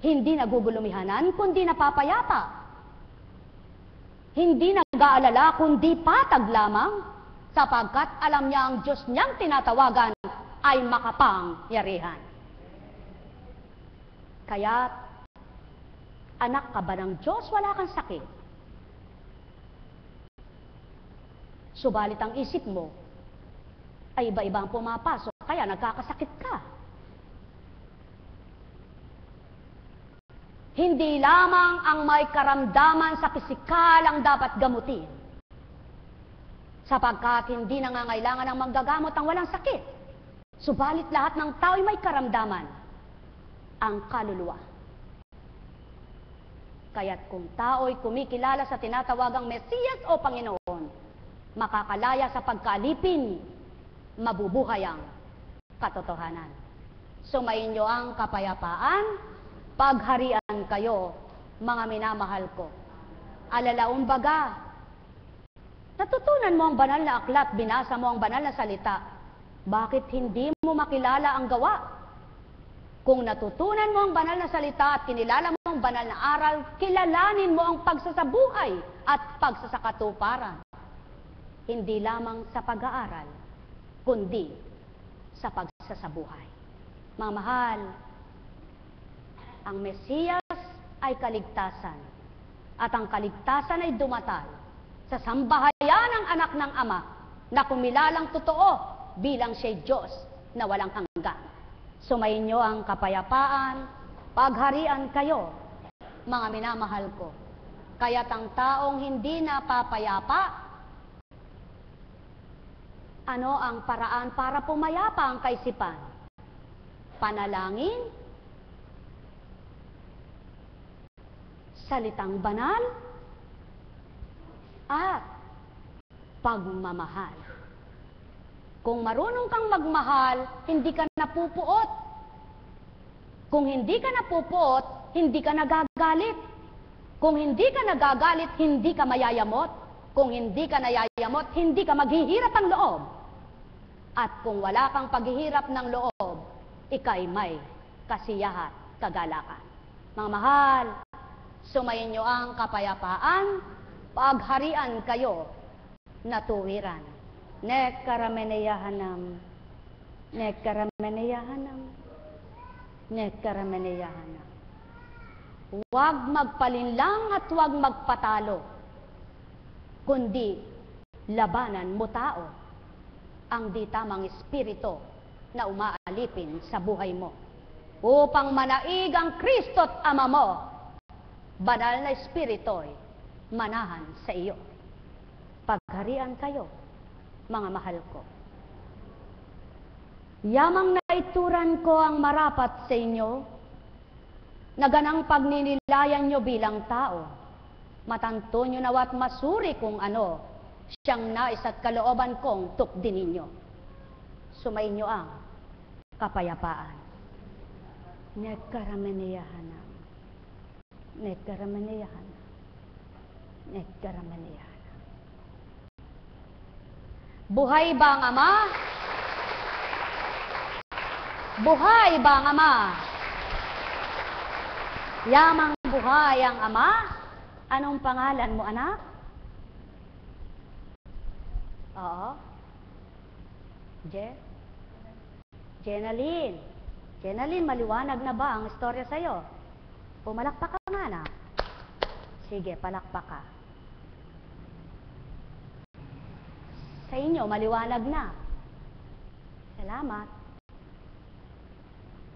[SPEAKER 1] Hindi nagugulumihanan, kundi napapayapa. Hindi nag-aalala, kundi patag lamang. Sapagkat alam niya ang Diyos niyang tinatawagan ay makapangyarihan. Kaya, anak ka ba ng Diyos, wala kang sakit. Subalit ang isip mo ay iba-ibang pumapasok, kaya nagkakasakit ka. Hindi lamang ang may karamdaman sa pisikal ang dapat gamutin. Sapagkat hindi nangangailangan ng manggagamot ang walang sakit. Subalit lahat ng tao ay may karamdaman. Ang kaluluwa. Kaya't kung tao'y kumikilala sa tinatawagang Mesiyas o Panginoon, makakalaya sa pagkaalipin, mabubuhay ang katotohanan. Sumayin niyo ang kapayapaan, pagharian kayo, mga minamahal ko. Alalaong baga, natutunan mo ang banal na aklat, binasa mo ang banal na salita. Bakit hindi mo makilala ang gawa? Kung natutunan mo ang banal na salita at kinilala mo ang banal na aral, kilalanin mo ang pagsasabuhay at pagsasakatuparan. Hindi lamang sa pag-aaral, kundi sa pagsasabuhay. Mga mahal, ang Mesiyas ay kaligtasan, at ang kaligtasan ay dumatal sa sambahayan ng anak ng Ama na kumilalang totoo bilang siya'y Diyos na walang hanggan. Sumayin niyo ang kapayapaan, pagharian kayo, mga minamahal ko. Kaya't ang taong hindi napapayapa, ano ang paraan para pumayapa ang kaisipan? Panalangin, salitang banal, at pagmamahal. Kung marunong kang magmahal, hindi ka napupuot. Kung hindi ka napupot, hindi ka nagagalit. Kung hindi ka nagagalit, hindi ka mayayamot. Kung hindi ka nayayamot, hindi ka maghihirap ang loob. At kung wala kang paghihirap ng loob, ika'y may kasiyahan, kagalakan. Mga mahal, sumayin niyo ang kapayapaan, pagharian kayo na tuwiran. Nekkarameneyahanam, nekkarameneyahanam, nekkarameneyahanam. Huwag magpalinlang at huwag magpatalo, kundi labanan mo tao ang di tamang espiritu na umaalipin sa buhay mo upang manaig ang Kristo't Ama mo, banal na espirito'y manahan sa iyo. Pagharian kayo, mga mahal ko. Yamang naituran ko ang marapat sa inyo, na ganang pagninilayan nyo bilang tao. Matanto nyo nawat masuri kung ano siyang nais at kalooban kong tukdin ninyo. Sumayin nyo ang kapayapaan. Nekkarameneyahanam, nekkarameneyahanam, nekkarameneyahanam. Buhay ba ang Ama? Buhay ba ang Ama? Yamang buhay ang Ama? Anong pangalan mo, anak? Oo. Jenaline. Jenaline, maliwanag na ba ang istorya sa'yo? Pumalakpak ka nga, anak. Sige, palakpak ka. Sa inyo, maliwanag na. Salamat.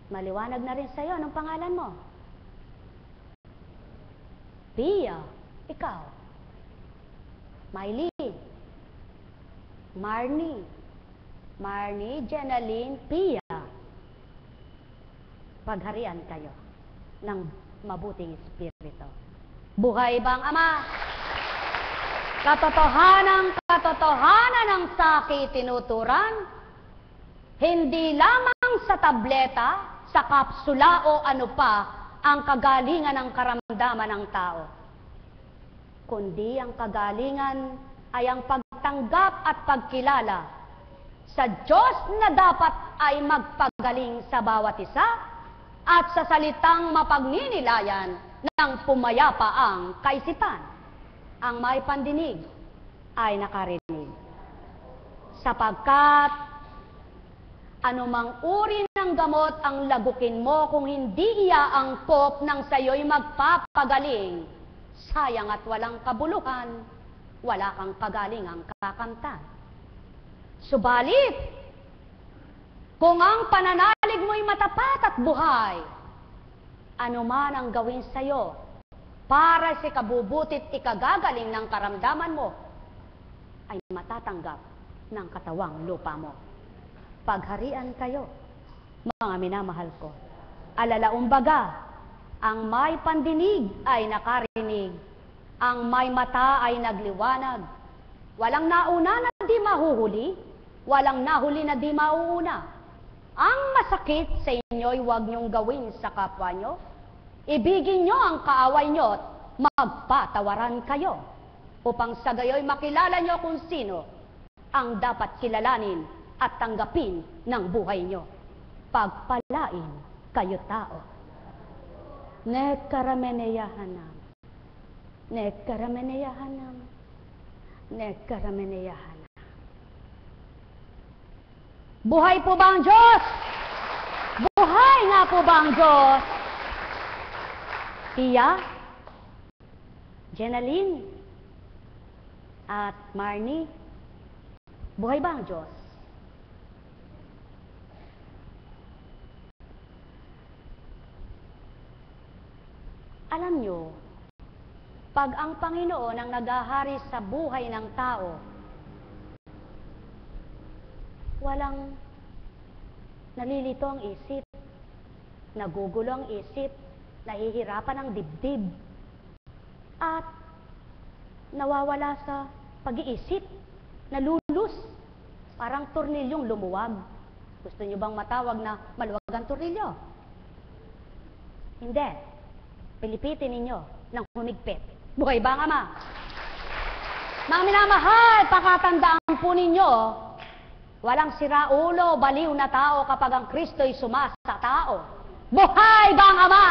[SPEAKER 1] Maliwanag na rin sa'yo. Anong pangalan mo? Pia. Ikaw? Miley. Marnie, Jenaline, Pia. Pagharian kayo ng mabuting espiritu. Buhay bang Ama? Katotohanan ng saki tinuturan, hindi lamang sa tableta, sa kapsula o ano pa ang kagalingan ng karamdaman ng tao, kundi ang kagalingan ay ang pagtanggap at pagkilala sa Diyos na dapat ay magpagaling sa bawat isa at sa salitang mapagninilayan ng pumayapaang kaisipan. Ang may pandinig ay nakarinig. Sapagkat anumang uri ng gamot ang lagukin mo kung hindi iaangkop ng sayo'y magpapagaling, sayang at walang kabuluhan, wala kang kagalingang kakamtan. Subalit, kung ang pananalig mo'y matapat at buhay, anuman ang gawin sa'yo para sa kabubutit ikagagaling ng karamdaman mo, ay matatanggap ng katawang lupa mo. Pagharian kayo, mga minamahal ko. Alalaumbaga, ang may pandinig ay nakarinig, ang may mata ay nagliwanag. Walang nauna na di mahuhuli, walang nahuli na di mauuna. Ang masakit sa inyo'y huwag niyong gawin sa kapwa nyo. Ibigin nyo ang kaaway nyo at magpatawaran kayo, upang sa gayo'y makilala nyo kung sino ang dapat kilalanin at tanggapin ng buhay nyo. Pagpalain kayo tao. Nekkarameneyahanam, nekkarameneyahanam, nekkarameneyahanam. Buhay po ba ang Diyos? Buhay nga po ba ang Diyos? Pia, Jenaline, at Marnie, buhay ba ang Diyos? Alam nyo, pag ang Panginoon ang naghahari sa buhay ng tao, walang nalilito ang isip, nagugulo ang isip, nahihirapan ang dibdib, at nawawala sa pag-iisip, nalulus, parang tornilyong lumuwag. Gusto nyo bang matawag na maluwag ang tornilyo? Hindi. Pilipitin ninyo ng humigpit. Buhay ba ang Ama? Mga minamahal, pakatandaan po ninyo, walang siraulo, baliw na tao kapag ang Kristo'y sumasa tao. Buhay ba ang Ama?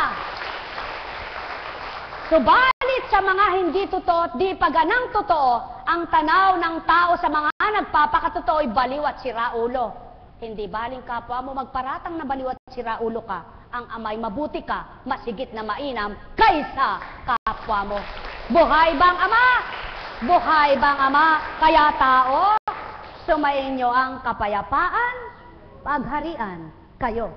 [SPEAKER 1] Subalit sa mga hindi totoo at di paganang totoo, ang tanaw ng tao sa mga nagpapakatotoo'y baliw at siraulo. Hindi baling kapwa mo magparatang na baliw at siraulo ka. Ang Ama'y mabuti ka, masigit na mainam kaysa kapwa mo. Buhay ba ang Ama? Buhay ba ang Ama? Kaya tao, sumayin niyo ang kapayapaan, pagharian kayo.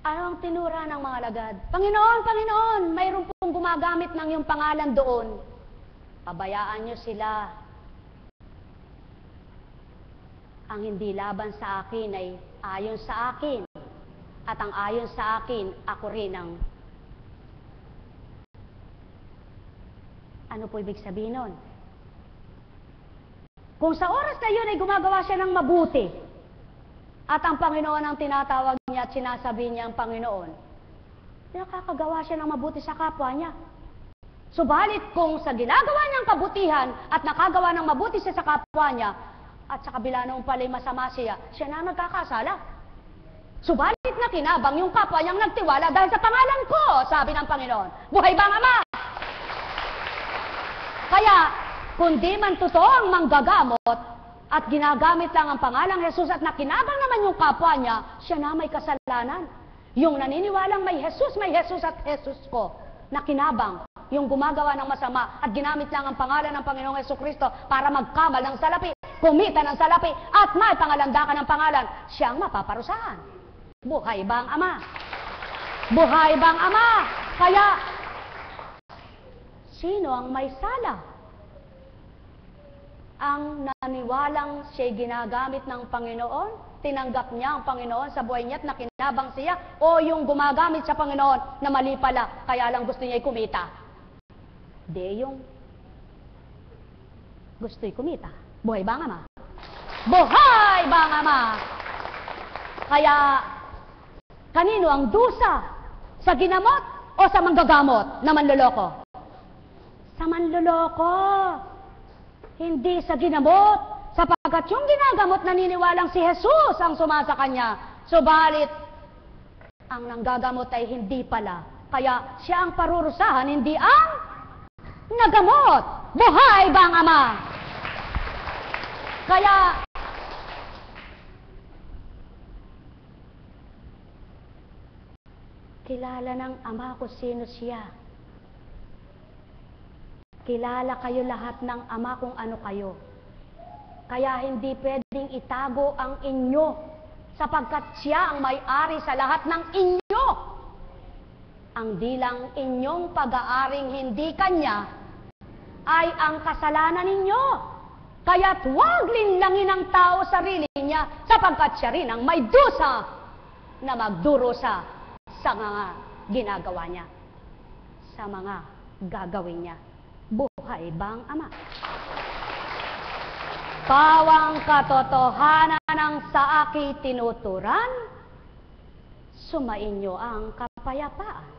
[SPEAKER 1] Ano ang tinura ng mga alagad? Panginoon, Panginoon, mayroon pong gumagamit ng iyong pangalan doon. Pabayaan niyo sila. Ang hindi laban sa akin ay ayon sa akin. At ang ayon sa akin, ako rin ang... Ano po ibig sabihin nun? Kung sa oras na yun ay gumagawa siya ng mabuti, at ang Panginoon ang tinatawag niya at sinasabi niya ang Panginoon, nakakagawa siya ng mabuti sa kapwa niya. Subalit kung sa ginagawa niyang kabutihan at nakagawa ng mabuti siya sa kapwa niya, at sa kabila nung pala'y masama siya na nagkakasala. Subalit na kinabang yung kapwa niyang nagtiwala dahil sa pangalan ko, sabi ng Panginoon. Buhay ba ang Ama? Kaya, kung di man totoo ang manggagamot, at ginagamit lang ang pangalang Jesus at nakinabang naman yung kapwa niya, siya na may kasalanan. Yung naniniwalang may Jesus at Jesus ko, nakinabang, yung gumagawa ng masama at ginamit lang ang pangalan ng Panginoong Jesucristo para magkamal ng salapi, kumita ng salapi, at may pangalandakan ng pangalan, siyang mapaparusahan. Buhay ba ang Ama? Buhay ba ang Ama? Kaya, sino ang may sala? Ang naniwalang siya'y ginagamit ng Panginoon, tinanggap niya ang Panginoon sa buhay niya at nakinabang siya, o yung gumagamit sa Panginoon na mali pala, kaya lang gusto niya'y kumita. Di yung gusto'y kumita. Buhay ba ang Ama? Buhay ba ang Ama? Kaya, kanino ang dusa? Sa ginamot o sa manggagamot na manloloko? Sa manloloko. Hindi sa ginamot, sapagkat yung ginagamot naniniwalang si Jesus ang sumasa kanya. Subalit, ang nanggagamot ay hindi pala. Kaya siya ang parurusahan, hindi ang nagamot. Buhay ba ang Ama? Kaya, kilala ng Ama kung sino siya. Kilala kayo lahat ng Ama kung ano kayo. Kaya hindi pwedeng itago ang inyo, sapagkat siya ang may-ari sa lahat ng inyo. Ang dilang inyong pag-aaring hindi kanya ay ang kasalanan ninyo. Kaya't huwag linlangin ng tao sarili niya, sapagkat siya rin ang may dusa na magdurusa sa mga ginagawa niya, sa mga gagawin niya. Buhay ba ang Ama? Pawang katotohanan ng sa aki tinuturan, sumainyo ang kapayapaan.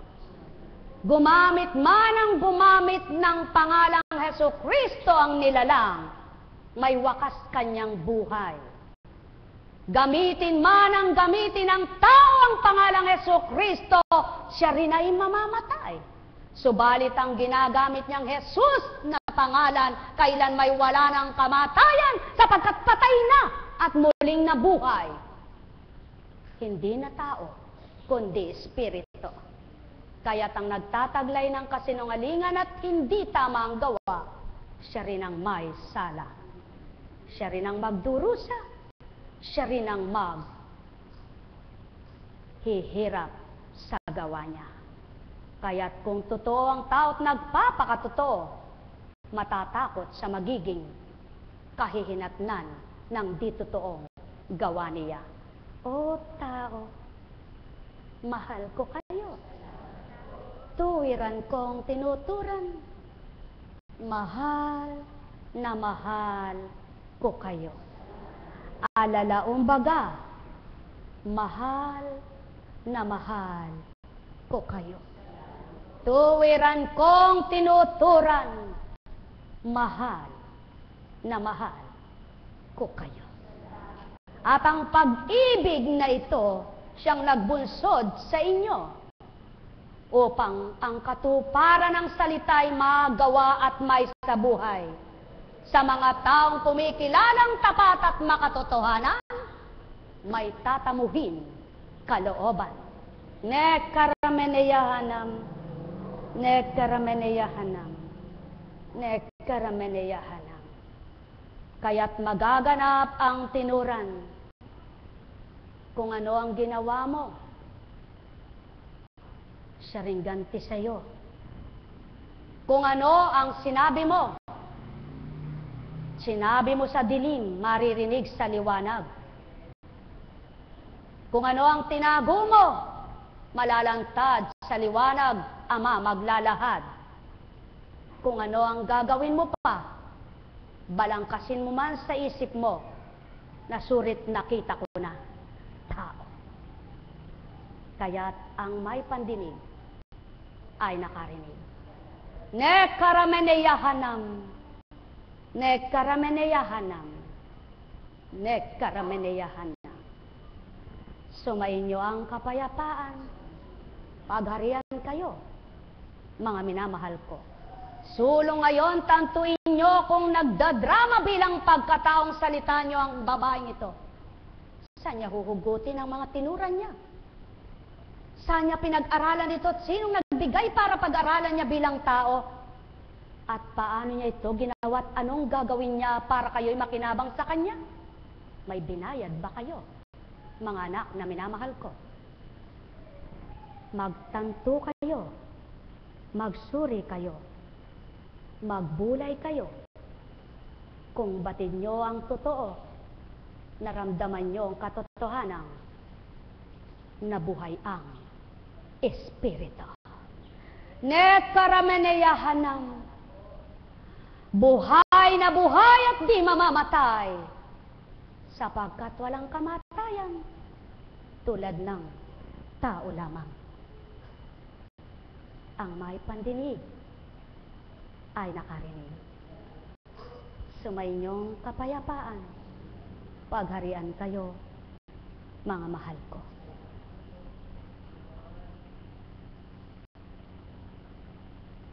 [SPEAKER 1] Gumamit man ang gumamit ng pangalang Jesucristo ang nilalang, may wakas kanyang buhay. Gamitin man ang gamitin ng tao ang pangalang Jesucristo, siya rin ay mamamatay. Subalit ang ginagamit niyang Jesus na pangalan, kailan may wala ng kamatayan, sapagkat patay na at muling nabuhay. Hindi na tao, kundi espiritu. Kaya't ang nagtataglay ng kasinungalingan at hindi tama ang gawa, siya rin ang may sala. Siya rin ang magdurusa. Siya rin ang hihirap sa gawa niya. Kaya't kung totoo ang tao't nagpapakatotoo, matatakot sa magiging kahihinatnan ng di totoong gawa niya. O tao, mahal ko kayo. Tuwiran kong tinuturan. Mahal na mahal ko kayo. Alalaong baga, mahal na mahal ko kayo. Tuwiran kong tinuturan. Mahal na mahal ko kayo. At ang pag-ibig na ito siyang nagbunsod sa inyo upang ang katuparan ng salita'y magawa at may sa buhay sa mga taong kumikilalang tapat at makatotohanan, may tatamuhin kalooban. Nekarameneyahanam, nekarameneyahanam, nekarameneyahanam. Kaya't magaganap ang tinuran kung ano ang ginawa mo. Siya rin ganti sa'yo. Kung ano ang sinabi mo sa dilim, maririnig sa liwanag. Kung ano ang tinago mo, malalantad sa liwanag, Ama maglalahad. Kung ano ang gagawin mo pa, balangkasin mo man sa isip mo, na surit nakita ko na, tao. Kaya't ang may pandinig ay nakarinig. Nekarameneyahanam, nekarameneyahanam, nekarameneyahanam. Sumainyo ang kapayapaan. Pagharian kayo, mga minamahal ko. Sulong ngayon, tantuin nyo kung nagdadrama bilang pagkataong salita nyo ang babaeng ito. Saan niya huhugutin ang mga tinuran niya? Saan niya pinag-aralan ito at sinong nagbigay para pag-aralan niya bilang tao? At paano niya ito ginawa at anong gagawin niya para kayo'y makinabang sa kanya? May binayad ba kayo, mga anak na minamahal ko? Magtanto kayo, magsuri kayo, magbulay kayo. Kung batid nyo ang totoo, naramdaman nyo ang katotohanan, nabuhay ang Espiritu. Nekarameneyahanam, buhay na buhay at di mamamatay, sapagkat walang kamatayan, tulad ng tao lamang. Ang may pandinig ay nakarinig. Sumainyong kapayapaan, pagharian kayo, mga mahal ko.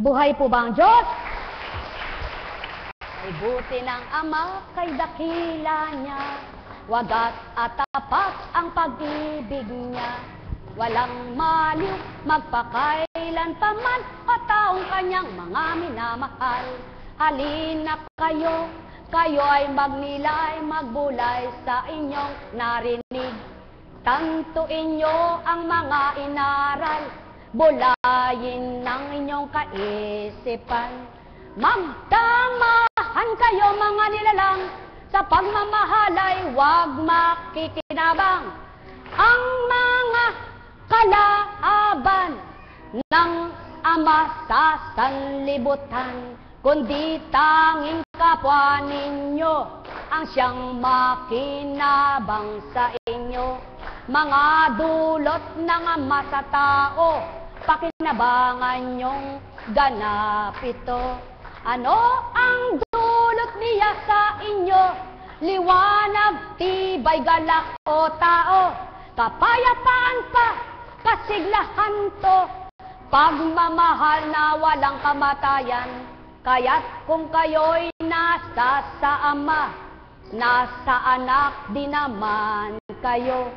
[SPEAKER 1] Buhay po ba ang Diyos? Ay buti ng Ama kay dakila niya, wagat at tapat ang pag-ibig niya. Walang maliw, magpakailan pa man, o taong kanyang mga minamahal. Halina kayo, kayo ay magnilay, magbulay sa inyong narinig. Tantuin nyo ang mga inaral, bulayin ng inyong kaisipan. Magdamahan kayo mga nilalang, sa pagmamahalay huwag makikinabang. Ang mga kalaaban ng Ama sa sanlibutan, kundi tanging kapwa ninyo ang siyang makinabang sa inyo. Mga dulot ng Ama sa tao, pakinabangan nyong ganap ito. Ano ang dulot niya sa inyo? Liwanag, tibay, galak o tao, kapayapaan pa, kasiglahan to, pagmamahal na walang kamatayan. Kaya't kung kayo'y nasa sa Ama, nasa anak din naman kayo.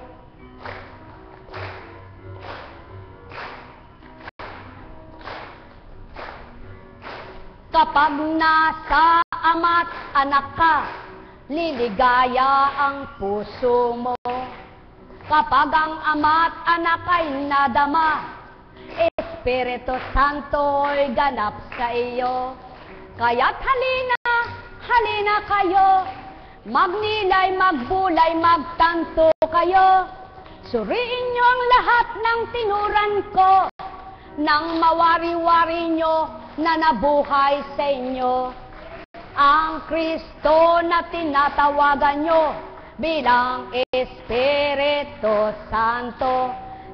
[SPEAKER 1] Kapag nasa Ama't anak ka, liligaya ang puso mo. Kapag ang ama't anak ay nadama, Espiritu Santo'y ganap sa iyo. Kaya't halina kayo, magnilay, magbulay, magtanto kayo. Suriin nyo ang lahat ng tinuran ko, nang mawari-wari nyo na nabuhay sa inyo. Ang Kristo na tinatawagan nyo bilang Espiritu Santo,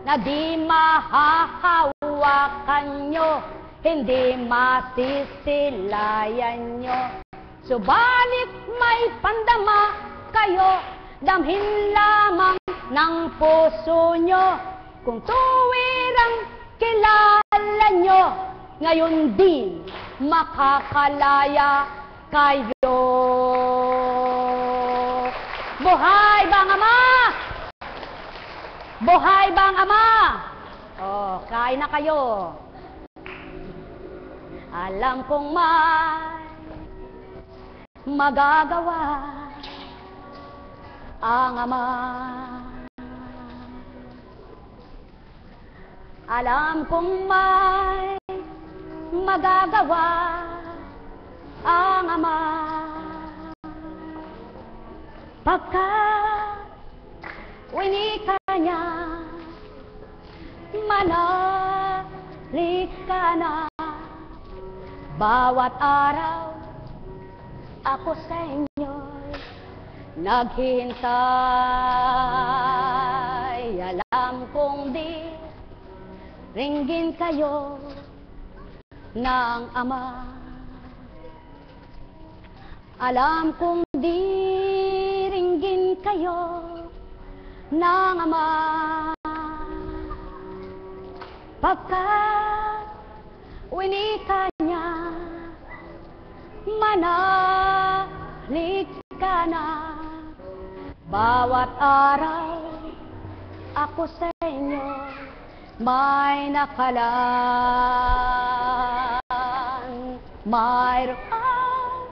[SPEAKER 1] na di mahahawakan nyo, hindi masisilayan nyo. Subalit may pandama kayo, damhin lamang ng puso nyo. Kung tuwirang kilala nyo, ngayon din makakalaya kayo. Buhay bang Ama? Buhay bang Ama? Oh, kain na kayo. Alam kong may magagawa ang Ama. Alam kong may magagawa ang Ama. Pagkat winika niya, manalik ka na. Bawat araw ako sa inyo'y naghihintay. Alam kong di ringgin kayo ng Ama. Alam kong di ringgin kayo ng Ama. Pagkat winika niya, manalik ka na. Bawat araw ako sa inyo may nakalaan. Mayroong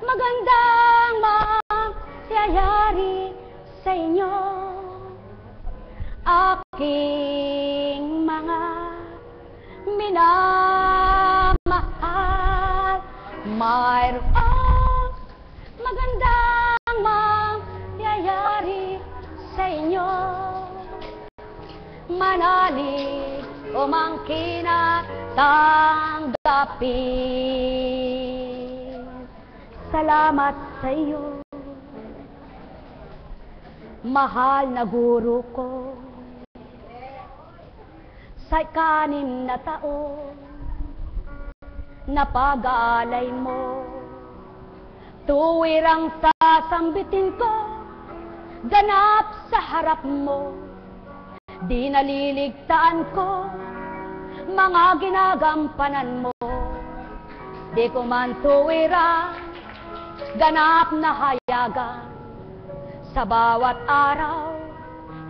[SPEAKER 1] magandang mangyayari sa inyo, aking mga minamahal. Mayroong magandang mangyayari sa inyo, manalig o mangkin at tanggapin. Salamat sa iyo, mahal na guro ko. Sa 6 na taon na pag-aalay mo, tuwirang sasambitin ko, ganap sa harap mo. Di naliligtaan ko mga ginagampanan mo. Di ko man tuwirang ganap na hayagan. Sa bawat araw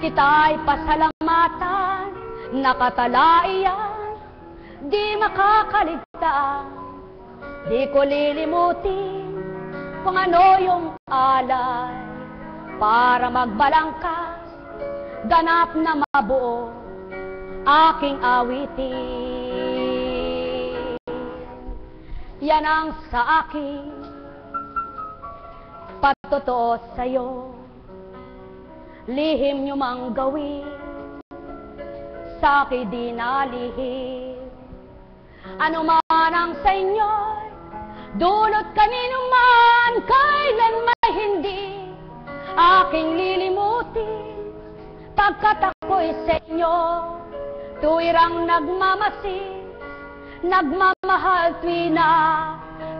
[SPEAKER 1] kita'y pasalamatan, nakatalaiyan, di makakaligtaan. Di ko lilimutin kung ano yung alay, para magbalangkas, ganap na mabuo aking awitin. Yan ang sa akin patotoo sa'yo, lihim nyo mang gawin, sa'kin di nalihim. Ano man ang sa inyo'y dulot kanino man, kailan may hindi aking lilimutin. Pagkat ako'y sa inyo, tuwirang nagmamasid, nagmamahal tuwi na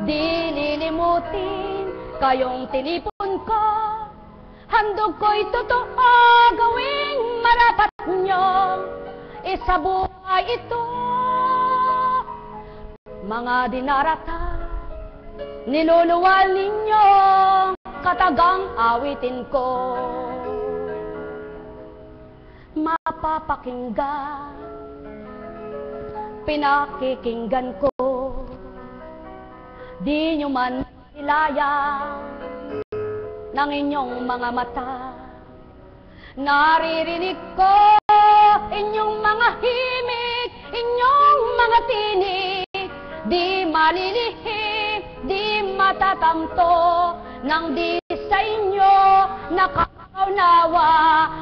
[SPEAKER 1] di lilimutin. Kayong tinipon ko, handog ko'y totoo gawing marapat nyo sa buhay ito. Mga dinarata, niluluwal ninyo, katagang awitin ko. Mapapakinggan, pinakikinggan ko, di nyo man ilayang ng inyong mga mata. Naririnig ko inyong mga himig, inyong mga tinig, di malilihim, di matatamto, nang di sa inyo nakaunawa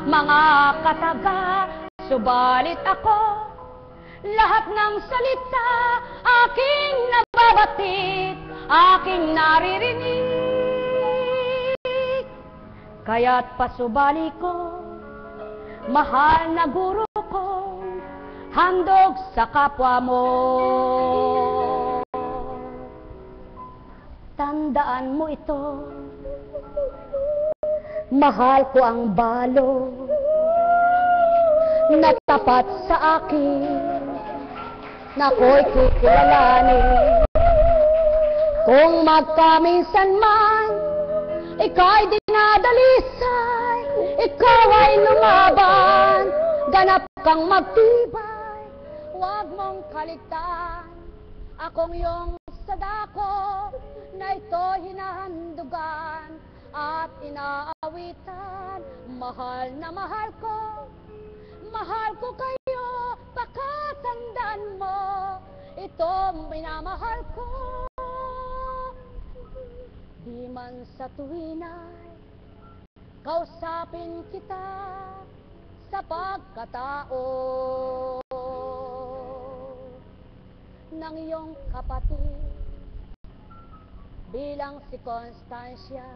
[SPEAKER 1] mga kataga. Subalit ako, lahat ng salita aking nababatid, aking naririnig. Kaya't pasubali ko, mahal na guro ko, handog sa kapwa mo. Tandaan mo ito, mahal ko ang balo na tapat sa akin, na ko'y kikilalanin. Kung magkaminsan man ika'y dinadalisay, ikaw ay lumaban, ganap kang magtibay, huwag mong kaligtaan akong iyong sadako na ito hinahandugan at inaawitan. Mahal na mahal ko kayo, pakatandaan mo, ito minamahal ko. Di man sa tuwinay kausapin kita sa pagkatao ng iyong kapatid bilang si Constancia.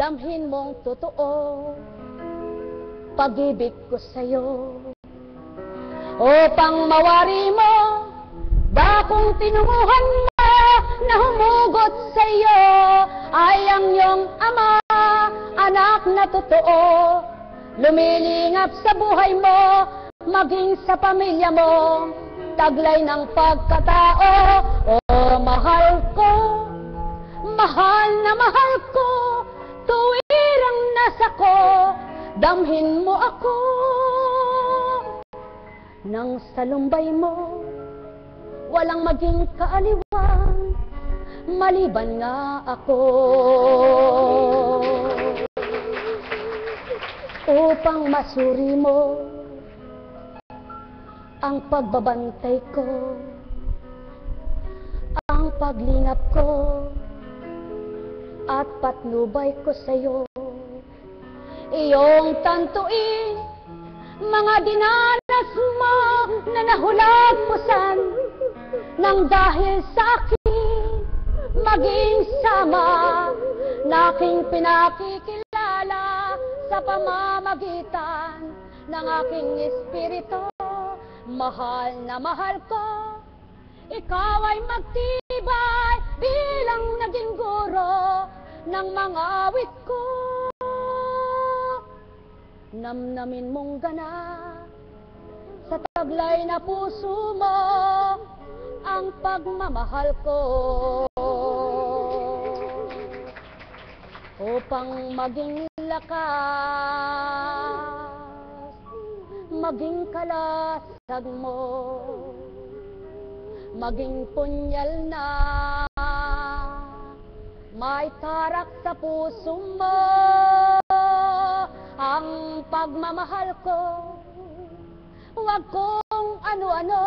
[SPEAKER 1] Damhin mong totoo pag-ibig ko sa'yo, upang mawari mo dakong tinunguhan mo na humugot sa'yo ay ang iyong ama, anak na totoo, lumilingap sa buhay mo, maging sa pamilya mo, taglay ng pagkatao. O mahal ko, mahal na mahal ko, tuwirang nasa ko, damhin mo ako nang sa lumbay mo walang maging kaaliwan maliban nga ako. Upang masuri mo ang pagbabantay ko, ang paglingap ko at patnubay ko sa'yo, iyong tantuin mga dinanas mo na nahulagpusan nang dahil sa akin maging sama na aking pinakikilala sa pamamagitan ng aking espiritu. Mahal na mahal ko, ikaw ay magtibay bilang naging guro ng mga awit ko. Namnamin mong ganap sa taglay na puso mo ang pagmamahal ko, upang maging lakas, maging kalasag mo, maging punyal na may tarak sa puso mo. Ang pagmamahal ko, huwag kong ano-ano,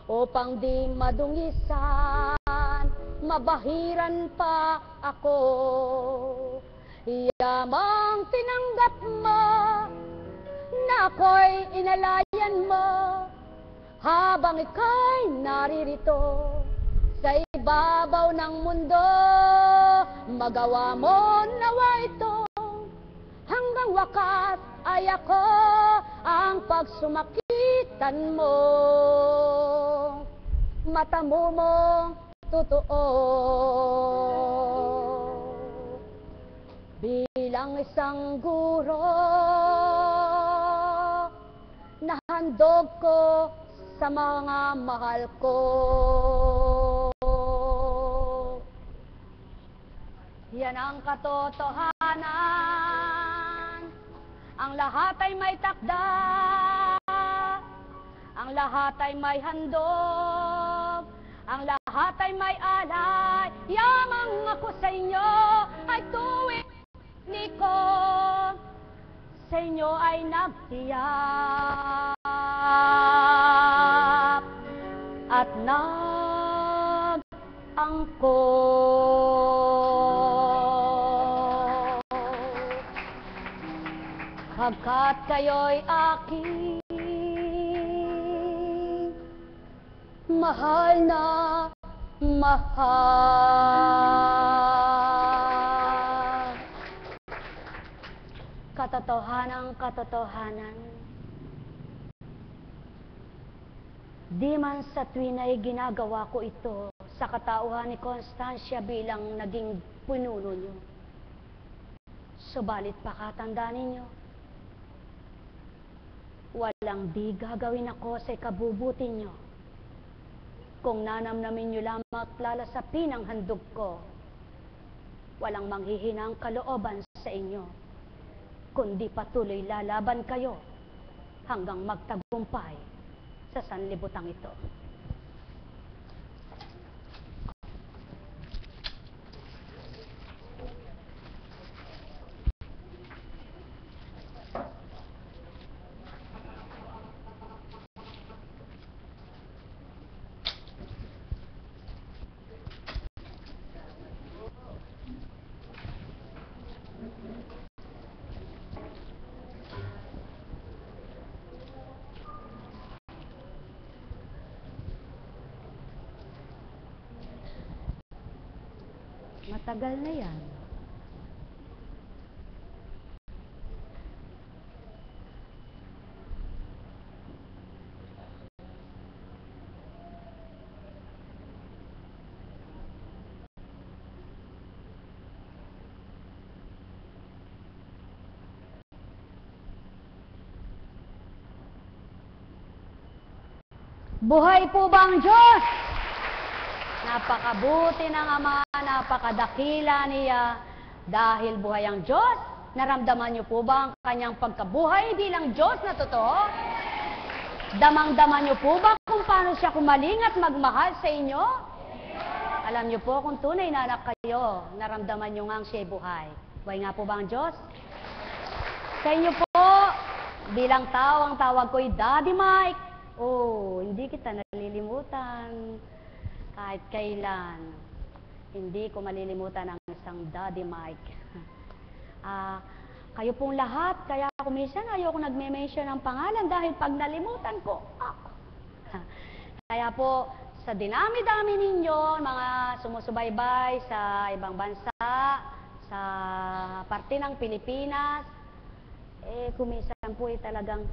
[SPEAKER 1] upang di madungisan, mabahiran pa ako. Yamang tinanggap mo na ako'y inalayan mo, habang ika'y naririto sa ibabaw ng mundo. Magawa mo nawa ito, hanggang wakas ay ako ang pagsumakitan mo. Mata mo mong totoo, bilang isang guro na handog ko sa mga mahal ko. Yan ang katotohanan. Ang lahat ay may takda, ang lahat ay may handog, ang lahat lahat ay may alay, yamang ako sa inyo ay tuwing ko sa inyo ay nagtiyak at nag-angkop. Pagkat kayo'y aking mahal na mahal. Katotohanan, di man sa tuwina'y ginagawa ko ito sa katauhan ni Constancia bilang naging pinuno niyo. Subalit pakatandaan ninyo, walang di gagawin ako sa ikabubuti niyo kung nanamnamin niyo lamang at lalasapin ang handog ko. Walang manghihinang kalooban sa inyo, kundi patuloy lalaban kayo hanggang magtagumpay sa sanlibutan ito. Matagal na yan. Buhay po ba ang Diyos? Napakabuti ng Ama, napakadakila niya. Dahil buhay ang Diyos, naramdaman niyo po ba ang kanyang pagkabuhay bilang Diyos na totoo? Damang-daman niyo po ba kung paano siya kumaling at magmahal sa inyo? Alam niyo po kung tunay na anak kayo, naramdaman niyo nga ang siya'y buhay. Buhay nga po ba ang Diyos? Sa inyo po, bilang tao, ang tawag ko'y Daddy Mike. Oh, hindi kita nalilimutan. Kahit kailan, hindi ko malilimutan ang isang Daddy Mike. Kayo pong lahat, kaya ako minsan ayoko nagme-mention ng pangalan dahil pag nalimutan ko, ako. Kaya po, sa dinami-dami ninyo, mga sumusubaybay sa ibang bansa, sa parte ng Pilipinas, kuminsan po talagang,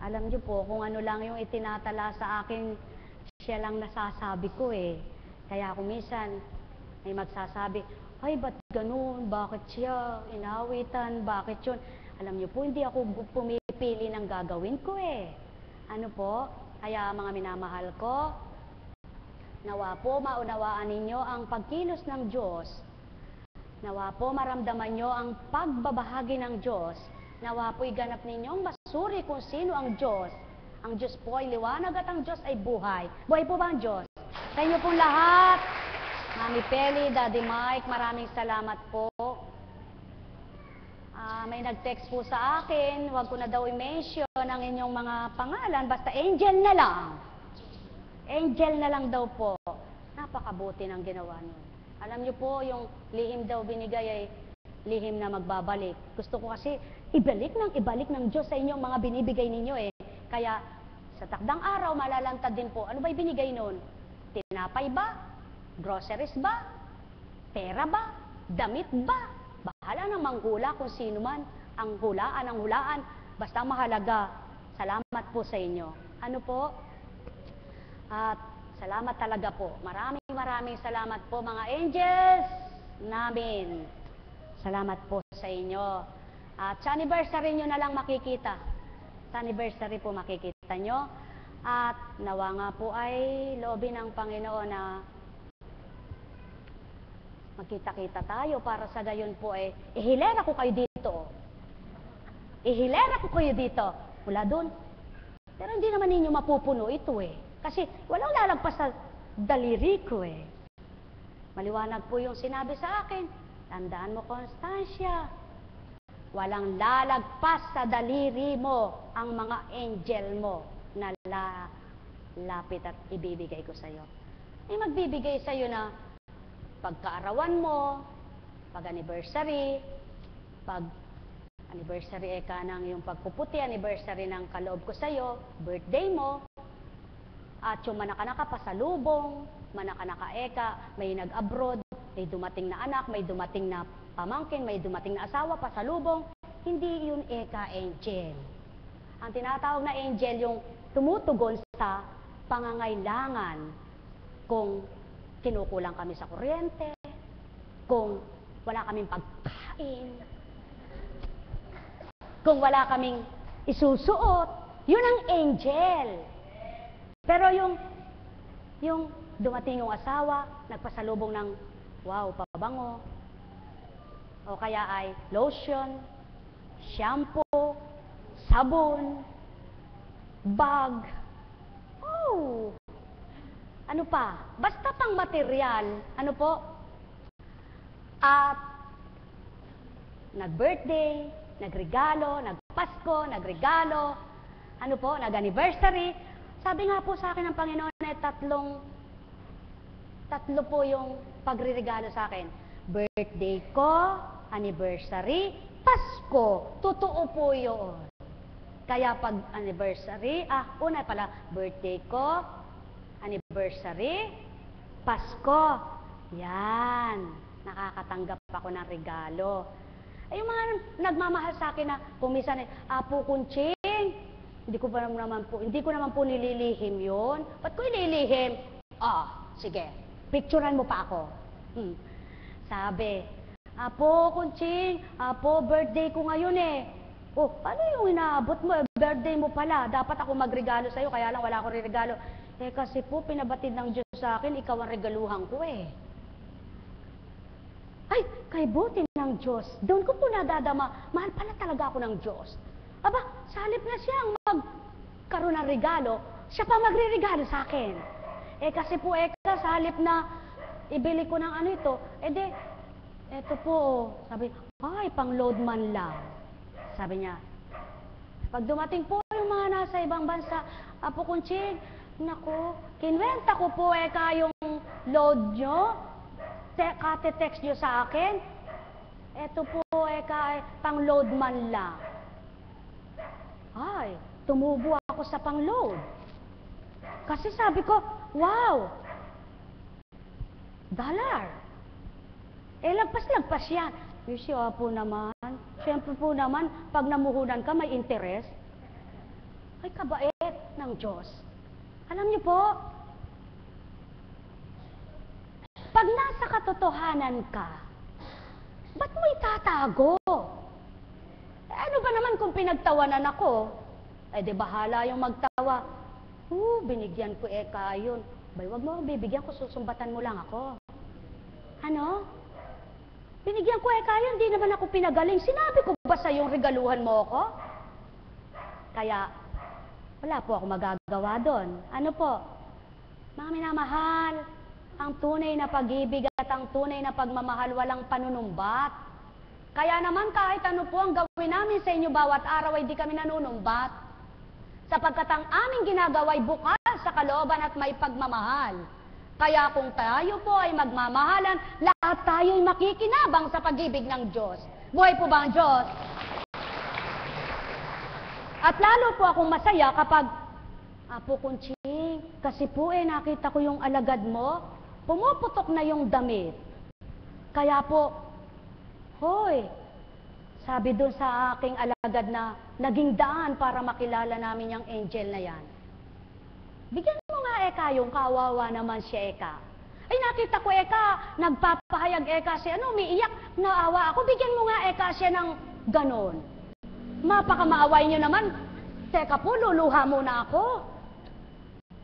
[SPEAKER 1] alam niyo po, kung ano lang yung itinatala sa akin, siya lang nasasabi ko Kaya kung minsan may magsasabi, ay ba't ganun, bakit siya inawitan, bakit yun? Alam niyo po, hindi ako pumipili ng gagawin ko Ano po? Kaya mga minamahal ko, nawa po maunawaan ninyo ang pagkilos ng Diyos. Nawa po maramdaman nyo ang pagbabahagi ng Diyos. Nawa po iganap ninyong masuri kung sino ang Diyos. Ang Diyos po ay liwanag at ang Diyos ay buhay. Buhay po ba ang Diyos? Sa inyo pong lahat, Mami Peli, Daddy Mike, maraming salamat po. May nag-text po sa akin, huwag ko na daw i-mention ang inyong mga pangalan, basta Angel na lang. Angel na lang daw po. Napakabuti ng ginawa niyo. Alam niyo po, yung lihim daw binigay ay lihim na magbabalik. Gusto ko kasi ibalik ng Diyos sa inyong mga binibigay ninyo Kaya sa takdang araw, malalantad din po. Ano ba ibinigay nun? Tinapay ba? Groceries ba? Pera ba? Damit ba? Bahala ng manghula kung sino man ang hulaan. Basta mahalaga. Salamat po sa inyo. Ano po? At salamat talaga po. Maraming salamat po mga angels namin. Salamat po sa inyo. At sa anniversary nyo na lang makikita. Sa anniversary po makikita nyo. At nawa nga po ay loobin ng Panginoon na magkita-kita tayo para sa gayon po ihilera ko kayo dito. Ihilera ko kayo dito. Mula doon. Pero hindi naman ninyo mapupuno ito Kasi walang lalagpas sa daliri ko eh. Maliwanag po yung sinabi sa akin. Tandaan mo, Constancia, walang lalagpas sa daliri mo ang mga angel mo na lapit at ibibigay ko sa'yo. May magbibigay sa'yo na pagkaarawan mo, pag-anniversary, pag-anniversary eka ng yung pagpuputi, anniversary ng kaloob ko sa'yo, birthday mo, at yung manaka-naka pasalubong, manaka-naka eka, may nag-abroad, may dumating na anak, may dumating na pamangkin, may dumating na asawa, pasalubong, hindi yun eka angel. Ang tinatawag na angel yung tumutugon sa pangangailangan kung kinukulang kami sa kuryente, kung wala kaming pagkain, kung wala kaming isusuot, yun ang angel. Pero yung dumating yung asawa, nagpasalubong ng wow, pabango, o kaya ay lotion, shampoo, sabon, bag, oh, ano pa? Basta pang material, ano po? At nag-birthday, nagregalo, nagpasko, nagregalo, ano po, nag-anniversary. Sabi nga po sa akin ng Panginoon ay tatlo po yung pagre-regalo sa akin. Birthday ko, anniversary, Pasko. Totoo po yun. Kaya pag anniversary, una pala, birthday ko, anniversary, Pasko. Yan. Nakakatanggap ako ng regalo. Ay, yung mga nagmamahal sa akin na kumisan eh, Apo Kunching, hindi ko naman po nililihim yun. Ba't ko ililihim? Sige, picturean mo pa ako. Sabi, Apo Kunching, Apo, birthday ko ngayon eh. Ano yung inaabot mo? Birthday mo pala. Dapat ako magregalo sa'yo, kaya lang wala akong regalo. Kasi po, pinabatid ng Diyos sa akin, ikaw ang regaluhan ko eh. Ay, kay buti ng Diyos. Doon ko po nadadama, mahal pala talaga ako ng Diyos. Aba, sa halip na siyang magkaroon ng regalo, siya pa magre-regalo sa akin. Kasi po, sa halip na ibili ko ng ano ito, eto po, sabi, ay, pang-load man lang. Sabi niya, pag dumating po yung mga nasa ibang bansa, Apo Kunching, naku, kinwenta ko po yung load nyo, kate-text nyo sa akin, eto po pang-load man lang. Ay, tumubo ako sa pang-load. Kasi sabi ko, wow, $. Lagpas-lagpas yan. Siya po naman, siyempre po naman, pag namuhunan ka, may interest. Ay, kabait ng Diyos. Alam niyo po, pag nasa katotohanan ka, ba't mo itatago? Ano ba naman kung pinagtawanan ako? Di bahala yung magtawa. Binigyan ko yun. Bay, wag mo bibigyan ko, susumbatan mo lang ako. Ano? Binigyan ko yun, di naman ako pinagaling. Sinabi ko ba sa yung regaluhan mo ako? Kaya, wala po ako magagawa doon. Ano po? Mga minamahal, ang tunay na pag-ibig at ang tunay na pagmamahal walang panunumbat. Kaya naman kahit ano po ang gawin namin sa inyo bawat araw ay di kami nanunumbat. Sapagkat ang aming ginagawa ay bukas sa kalooban at may pagmamahal. Kaya kung tayo po ay magmamahalan, lahat tayo ay makikinabang sa pag-ibig ng Diyos. Buhay po ba ang Diyos? At lalo po akong masaya kapag, Apo Kunching, kasi po nakita ko yung alagad mo, pumuputok na yung damit. Kaya po, hoy, sabi doon sa aking alagad na naging daan para makilala namin yung angel na yan. Bigyan mo nga yung kawawa naman siya Ay nakita ko nagpapahayag si umiiyak, naawa ako, bigyan mo nga siya ng ganon. Mapakamaaway niyo naman, teka po, luluha muna ako.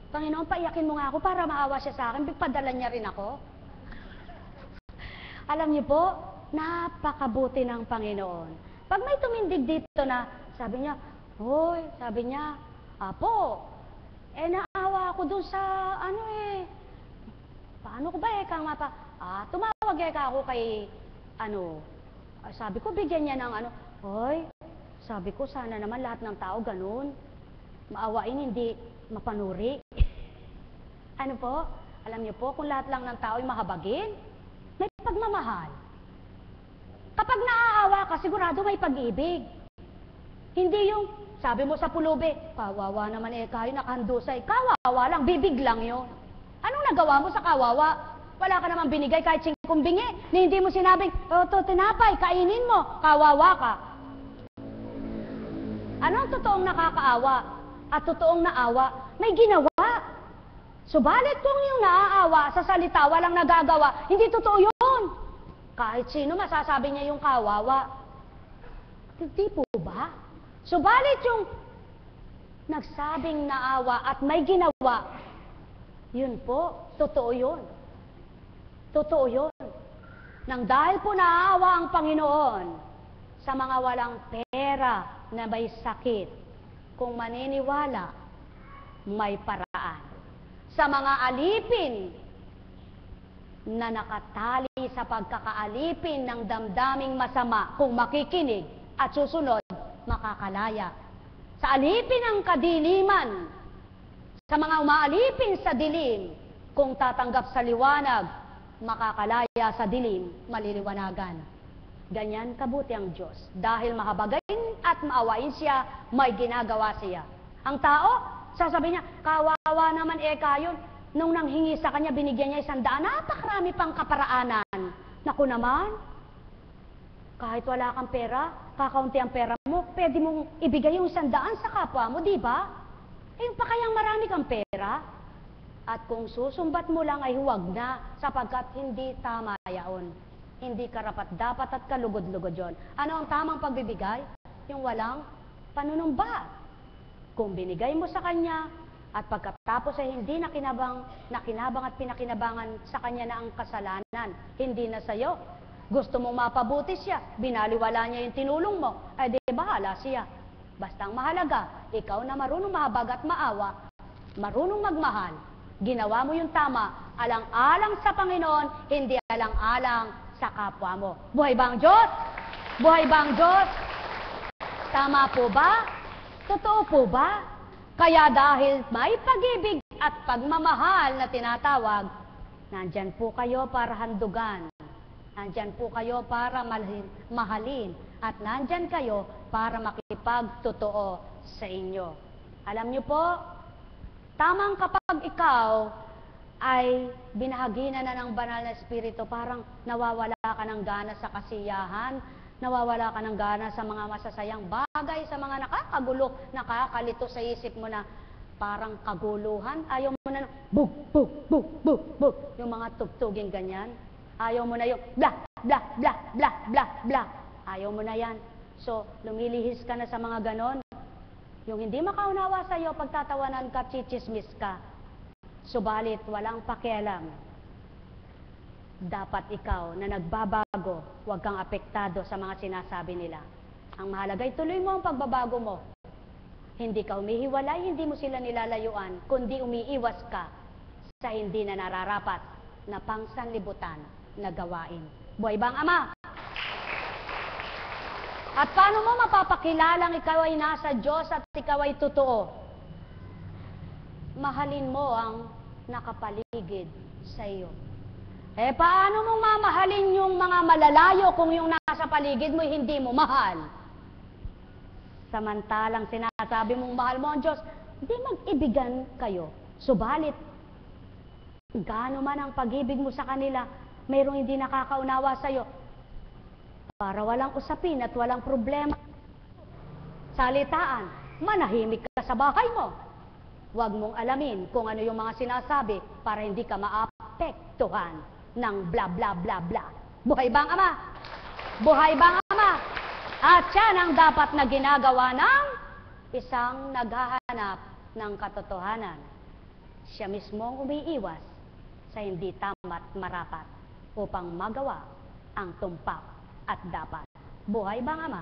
[SPEAKER 1] Panginoon, paiyakin mo nga ako para maawa siya sa akin, bigpadala niya rin ako. Alam niyo po, napakabuti ng Panginoon. Pag may tumindig dito na, sabi niya, hoy, sabi niya, Apo, naawa ako dun sa, paano ko ba tumawag ako kay, sabi ko, bigyan niya ng hoy, sabi ko, sana naman lahat ng tao ganun. Maawain, hindi mapanuri. Ano po? Alam niyo po, kung lahat lang ng tao ay mahabagin, may pagmamahal. Kapag naaawa ka, sigurado may pag-ibig. Hindi yung, sabi mo sa pulubi, kawawa naman kayo, nakahandusay. Kawawa lang, bibig lang yun. Anong nagawa mo sa kawawa? Wala ka naman binigay kahit 5 bingi. Hindi mo sinabing, tinapay, kainin mo, kawawa ka. Ano ang totoong nakakaawa at totoong naawa? May ginawa. Subalit kung yung naaawa sa salita walang nagagawa, hindi totoo yun. Kahit sino masasabi niya yung kawawa. Hindi po ba? Subalit yung nagsabing naawa at may ginawa, yun po, totoo yun. Totoo yun. Nang dahil po naaawa ang Panginoon sa mga walang pera na may sakit, kung maniniwala, may paraan. Sa mga alipin na nakatali sa pagkakaalipin ng damdaming masama, kung makikinig at susunod, makakalaya. Sa alipin ng kadiliman, sa mga umaalipin sa dilim, kung tatanggap sa liwanag, makakalaya sa dilim, maliliwanagan. Ganyan kabuti ang Diyos. Dahil mahabagain at maawain siya, may ginagawa siya. Ang tao, sasabihin niya, kawawa naman kayo. Nung nanghingi sa kanya, binigyan niya 100. Napakarami pang kaparaanan. Naku naman, kahit wala kang pera, kakaunti ang pera mo, pwede mong ibigay yung 100 sa kapwa mo, di ba? Yung pa kayang marami kang pera. At kung susumbat mo lang ay huwag na, sapagkat hindi tama yaon. Hindi karapat-dapat at kalugod-lugod yon. Ano ang tamang pagbibigay? Yung walang panunumbat. Kung binigay mo sa kanya, at pagkatapos ay hindi nakinabang at pinakinabangan sa kanya na ang kasalanan, hindi na sa'yo. Gusto mong mapabuti siya, binaliwala niya yung tinulong mo, ay di bahala siya. Basta ang mahalaga, ikaw na marunong mahabag at maawa, marunong magmahal, ginawa mo yung tama, alang-alang sa Panginoon, hindi alang-alang sa kapwa mo. Buhay ba ang Diyos? Buhay ba ang Diyos? Tama po ba? Totoo po ba? Kaya dahil may pag-ibig at pagmamahal na tinatawag, nandyan po kayo para handugan. Nandyan po kayo para mahalin. At nandyan kayo para makipagtotoo sa inyo. Alam niyo po, tamang kapag ikaw ay binahaginan na ng banal na espiritu, parang nawawala ka ng gana sa kasiyahan, nawawala ka ng gana sa mga masasayang bagay, sa mga nakakagulo, nakakalito sa isip mo na parang kaguluhan. Ayaw mo na bug, bug, bug, bug, bug, yung mga tugtuging ganyan. Ayaw mo na yung blah, blah, blah, blah, blah, blah. Ayaw mo na yan. So, lumilihis ka na sa mga ganon. Yung hindi makaunawa sa'yo, pagtatawanan ka, chichismis ka. Subalit, walang pakialam. Dapat ikaw na nagbabago, huwag kang apektado sa mga sinasabi nila. Ang mahalaga, tuloy mo ang pagbabago mo. Hindi ka umihiwalay, hindi mo sila nilalayuan, kundi umiiwas ka sa hindi na nararapat na pangsanlibutan na gawain. Buhay ba ang Ama? At paano mo mapapakilalang ikaw ay nasa Diyos at ikaw ay totoo? Mahalin mo ang nakapaligid sa iyo. Paano mong mamahalin yung mga malalayo kung yung nasa paligid mo hindi mo mahal? Samantalang sinasabi mong mahal mo ang Diyos, hindi mag-ibigan kayo. Subalit, gaano man ang pag-ibig mo sa kanila, mayroong hindi nakakaunawa sa iyo. Para walang usapin at walang problema. Salitaan, manahimik ka sa bahay mo. Huwag mong alamin kung ano yung mga sinasabi para hindi ka maapektuhan ng bla bla bla bla. Buhay ba ang Ama? Buhay ba ang Ama? At yan ang dapat na ginagawa ng isang naghahanap ng katotohanan. Siya mismo ang umiiwas sa hindi tama't marapat upang magawa ang tumpak at dapat. Buhay ba ang Ama?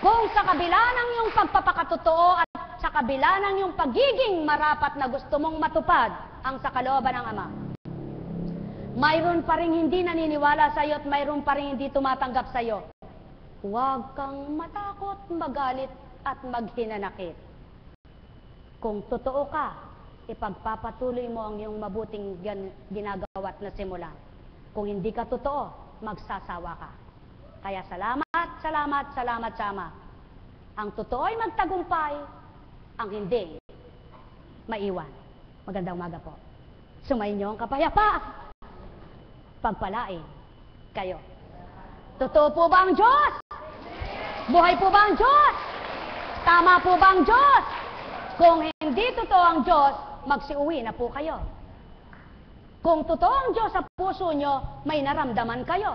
[SPEAKER 1] Kung sa kabila ng iyong pagpapakatotoo at sa kabila ng iyong pagiging marapat na gusto mong matupad, ang sa kalooban ng Ama. Mayroon pa rin hindi naniniwala sa iyo at mayroon pa rin hindi tumatanggap sa iyo. Huwag kang matakot, magalit at maghinanakit. Kung totoo ka, ipagpapatuloy mo ang iyong mabuting ginagawa at nasimulan. Kung hindi ka totoo, magsasawa ka. Kaya salamat, salamat, salamat sa Ama. Ang totoo ay magtagumpay, ang hindi, maiwan. Magandang umaga po. Sumayin niyo ang kapayapaan. Pagpalain kayo. Totoo po ba ang Diyos? Buhay po ba ang Diyos? Tama po ba ang Diyos? Kung hindi totoo ang Diyos, magsiuwi na po kayo. Kung totoo ang Diyos sa puso nyo, may naramdaman kayo.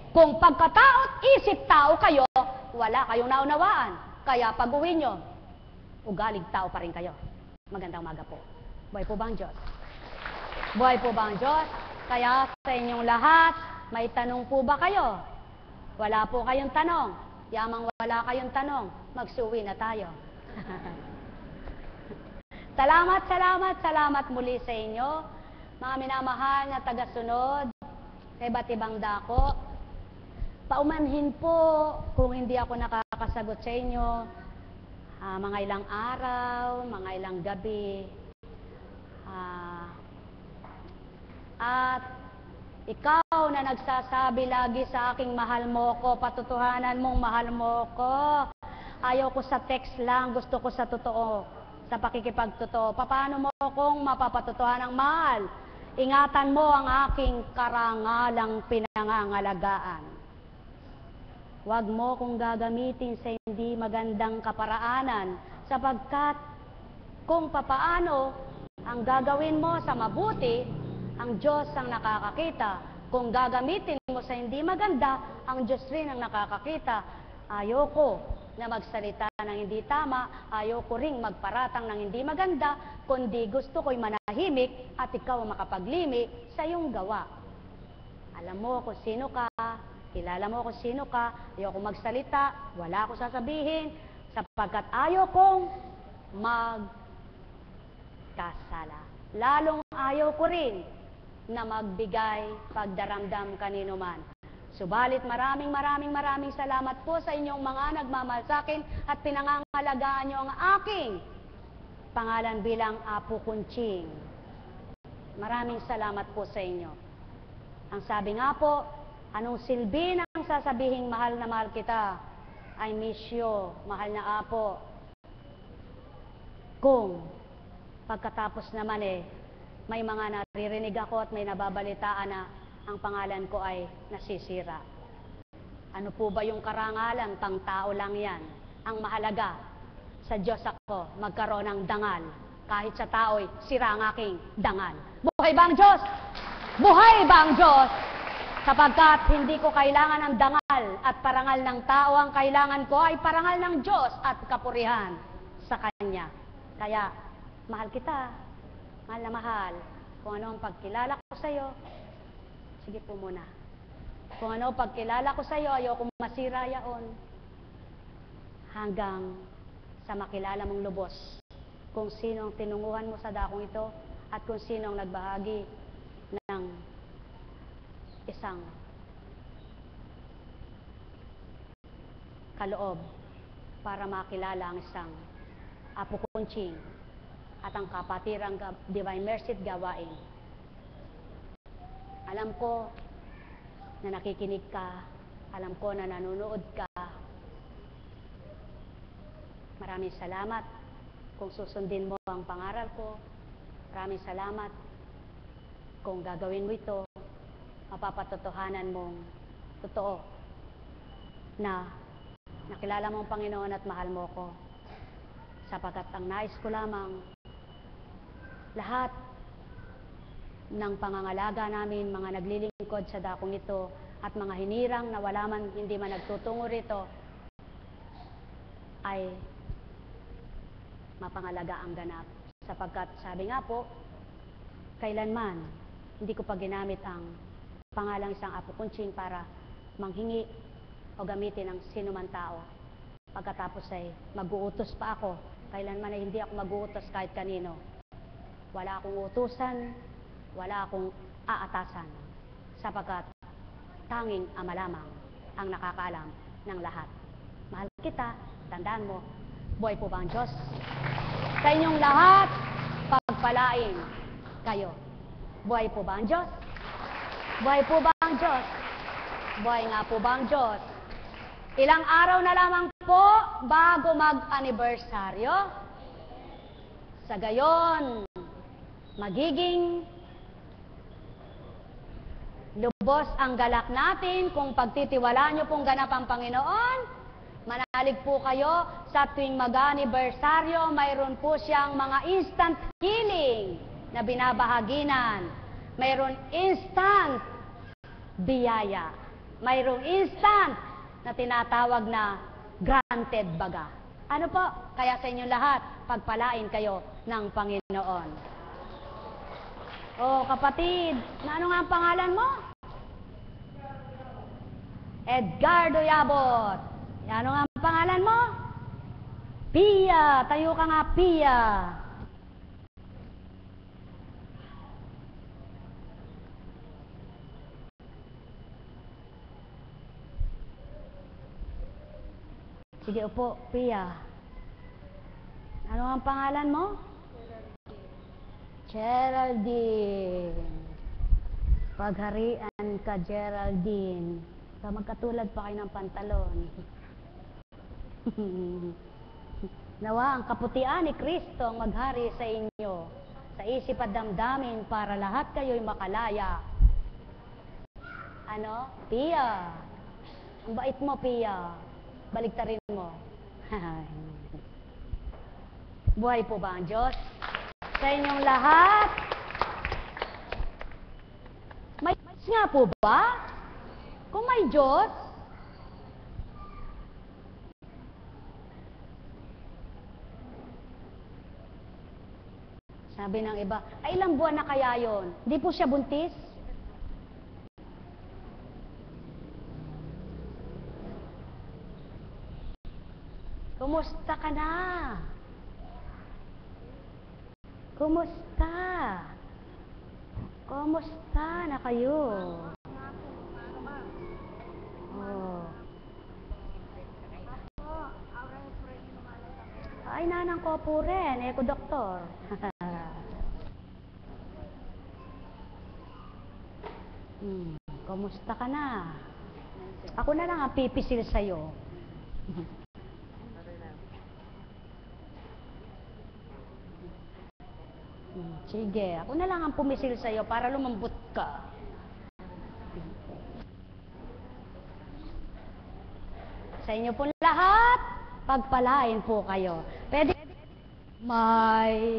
[SPEAKER 1] Kung pagkatao at isip tao kayo, wala kayong naunawaan. Kaya pag-uwi nyo, ugalig tao pa rin kayo. Magandang umaga po. Buhay po ba ang Diyos? Buhay po ba ang Diyos? Kaya sa inyong lahat, may tanong po ba kayo? Wala po kayong tanong. Yamang wala kayong tanong, magsuwi na tayo. Salamat, salamat, salamat muli sa inyo. Mga minamahal na tagasunod sa iba't ibang dako. Paumanhin po kung hindi ako nakakasagot sa inyo. Mga ilang araw, mga ilang gabi. At ikaw na nagsasabi lagi sa aking mahal mo ko, patutuhanan mong mahal mo ko. Ayaw ko sa text lang, gusto ko sa totoo, sa pakikipagtotoo. Paano mo kung mapapatutuhan ng mahal? Ingatan mo ang aking karangalang pinangangalagaan. Huwag mo kong gagamitin sa hindi magandang kaparaanan, sapagkat kung papaano ang gagawin mo sa mabuti, ang Diyos ang nakakakita. Kung gagamitin mo sa hindi maganda, ang Diyos rin ang nakakakita. Ayoko na magsalita ng hindi tama, ayoko ring magparatang ng hindi maganda, kundi gusto ko'y manahimik at ikaw ang makapaglimi sa iyong gawa. Alam mo kung sino ka, kilala mo kung sino ka, ayoko magsalita, wala ako sasabihin, sapagkat ayokong magkasala. Lalong ayaw ko rin na magbigay pagdaramdam kanino man. Subalit maraming salamat po sa inyong mga nagmamahal sa akin at pinangangalagaan nyo ang aking pangalan bilang Apo Kunching. Maraming salamat po sa inyo. Ang sabi nga po, anong silbi ng sasabihing mahal na mahal kita? I miss you, mahal na Apo. Kung pagkatapos naman may mga naririnig ako at may nababalitaan na ang pangalan ko ay nasisira. Ano po ba yung karangalan? Pang tao lang yan. Ang mahalaga, sa Diyos ako magkaroon ng dangal. Kahit sa tao'y sira ang aking dangal. Buhay ba ang Diyos? Buhay ba ang Diyos? Sapagkat hindi ko kailangan ng dangal at parangal ng tao, ang kailangan ko ay parangal ng Diyos at kapurihan sa Kanya. Kaya, mahal kita, mahal na mahal. Kung ano ang pagkilala ko sa iyo, sige po muna. Kung ano ang pagkilala ko sa iyo, ayoko masira yaon. Hanggang sa makilala mong lubos kung sino ang tinunguhan mo sa dakong ito at kung sino ang nagbahagi ng isang kaloob para makilala ang isang Apo Kunching at ang kapatirang Divine Mercy at gawain. Alam ko na nakikinig ka, alam ko na nanonood ka. Maraming salamat kung susundin mo ang pangaral ko. Maraming salamat kung gagawin mo ito, mapapatotohanan mong totoo na nakilala mo ang Panginoon at mahal mo ko. Sapagkat ang nais ko lamang, lahat ng pangangalaga namin, mga naglilingkod sa dakong ito, at mga hinirang na wala man, hindi man nagtutungo rito, ay mapangalaga ang ganap. Sapagkat sabi nga po, kailanman hindi ko pa ginamit ang pangalang isang Apo Kunching para manghingi o gamitin ng sino man tao. Pagkatapos ay mag-uutos pa ako, kailanman ay hindi ako mag-uutos kahit kanino. wala akong utusan, wala akong aatasan, sapagkat tanging Ama lamang ang nakakaalam ng lahat. Mahal kita, tandaan mo, buhay po ba ang Diyos? Sa inyong lahat, pagpalain kayo. Buhay po ba ang Diyos? Buhay po ba ang Diyos? Buhay nga po ba ang Diyos? Ilang araw na lamang po bago mag-anibersaryo. Sa gayon, magiging lubos ang galak natin kung pagtitiwalaan nyo pong ganap ang Panginoon. Manalig po kayo sa tuwing mag-anibersaryo, mayroon po siyang mga instant healing na binabahaginan. Mayroon instant biyaya. Mayroong instant na tinatawag na granted baga. Ano po? Kaya sa inyong lahat, pagpalain kayo ng Panginoon. Oh, kapatid, ano nga ang pangalan mo? Edgardo Yabot. Ano nga ang pangalan mo? Pia. Tayo ka nga, Pia. Sige, upo, Pia. Ano ang pangalan mo? Geraldine. Pagharian ka, Geraldine. Magkatulad pa kayo ng pantalon. Nawa ang kaputian ni Kristo ang maghari sa inyo, sa isip at damdamin para lahat kayo'y makalaya. Ano? Pia. Ang bait mo, Pia. Baliktarin mo. Buhay po ba ang Diyos? Sa inyong lahat? May nga po ba? Kung may Diyos, sabi ng iba, ay ilang buwan na kaya yon? Hindi po siya buntis? Kumusta ka na? Kumusta? Kumusta na kayo? Oh. Ay, nanang ko po rin. Eko, doktor. Kumusta ka na? Ako na lang ang pipisil sa'yo. Sige, ako na lang ang pumisil sa'yo para lumambot ka. Sa inyo po lahat, pagpalain po kayo. Pwede may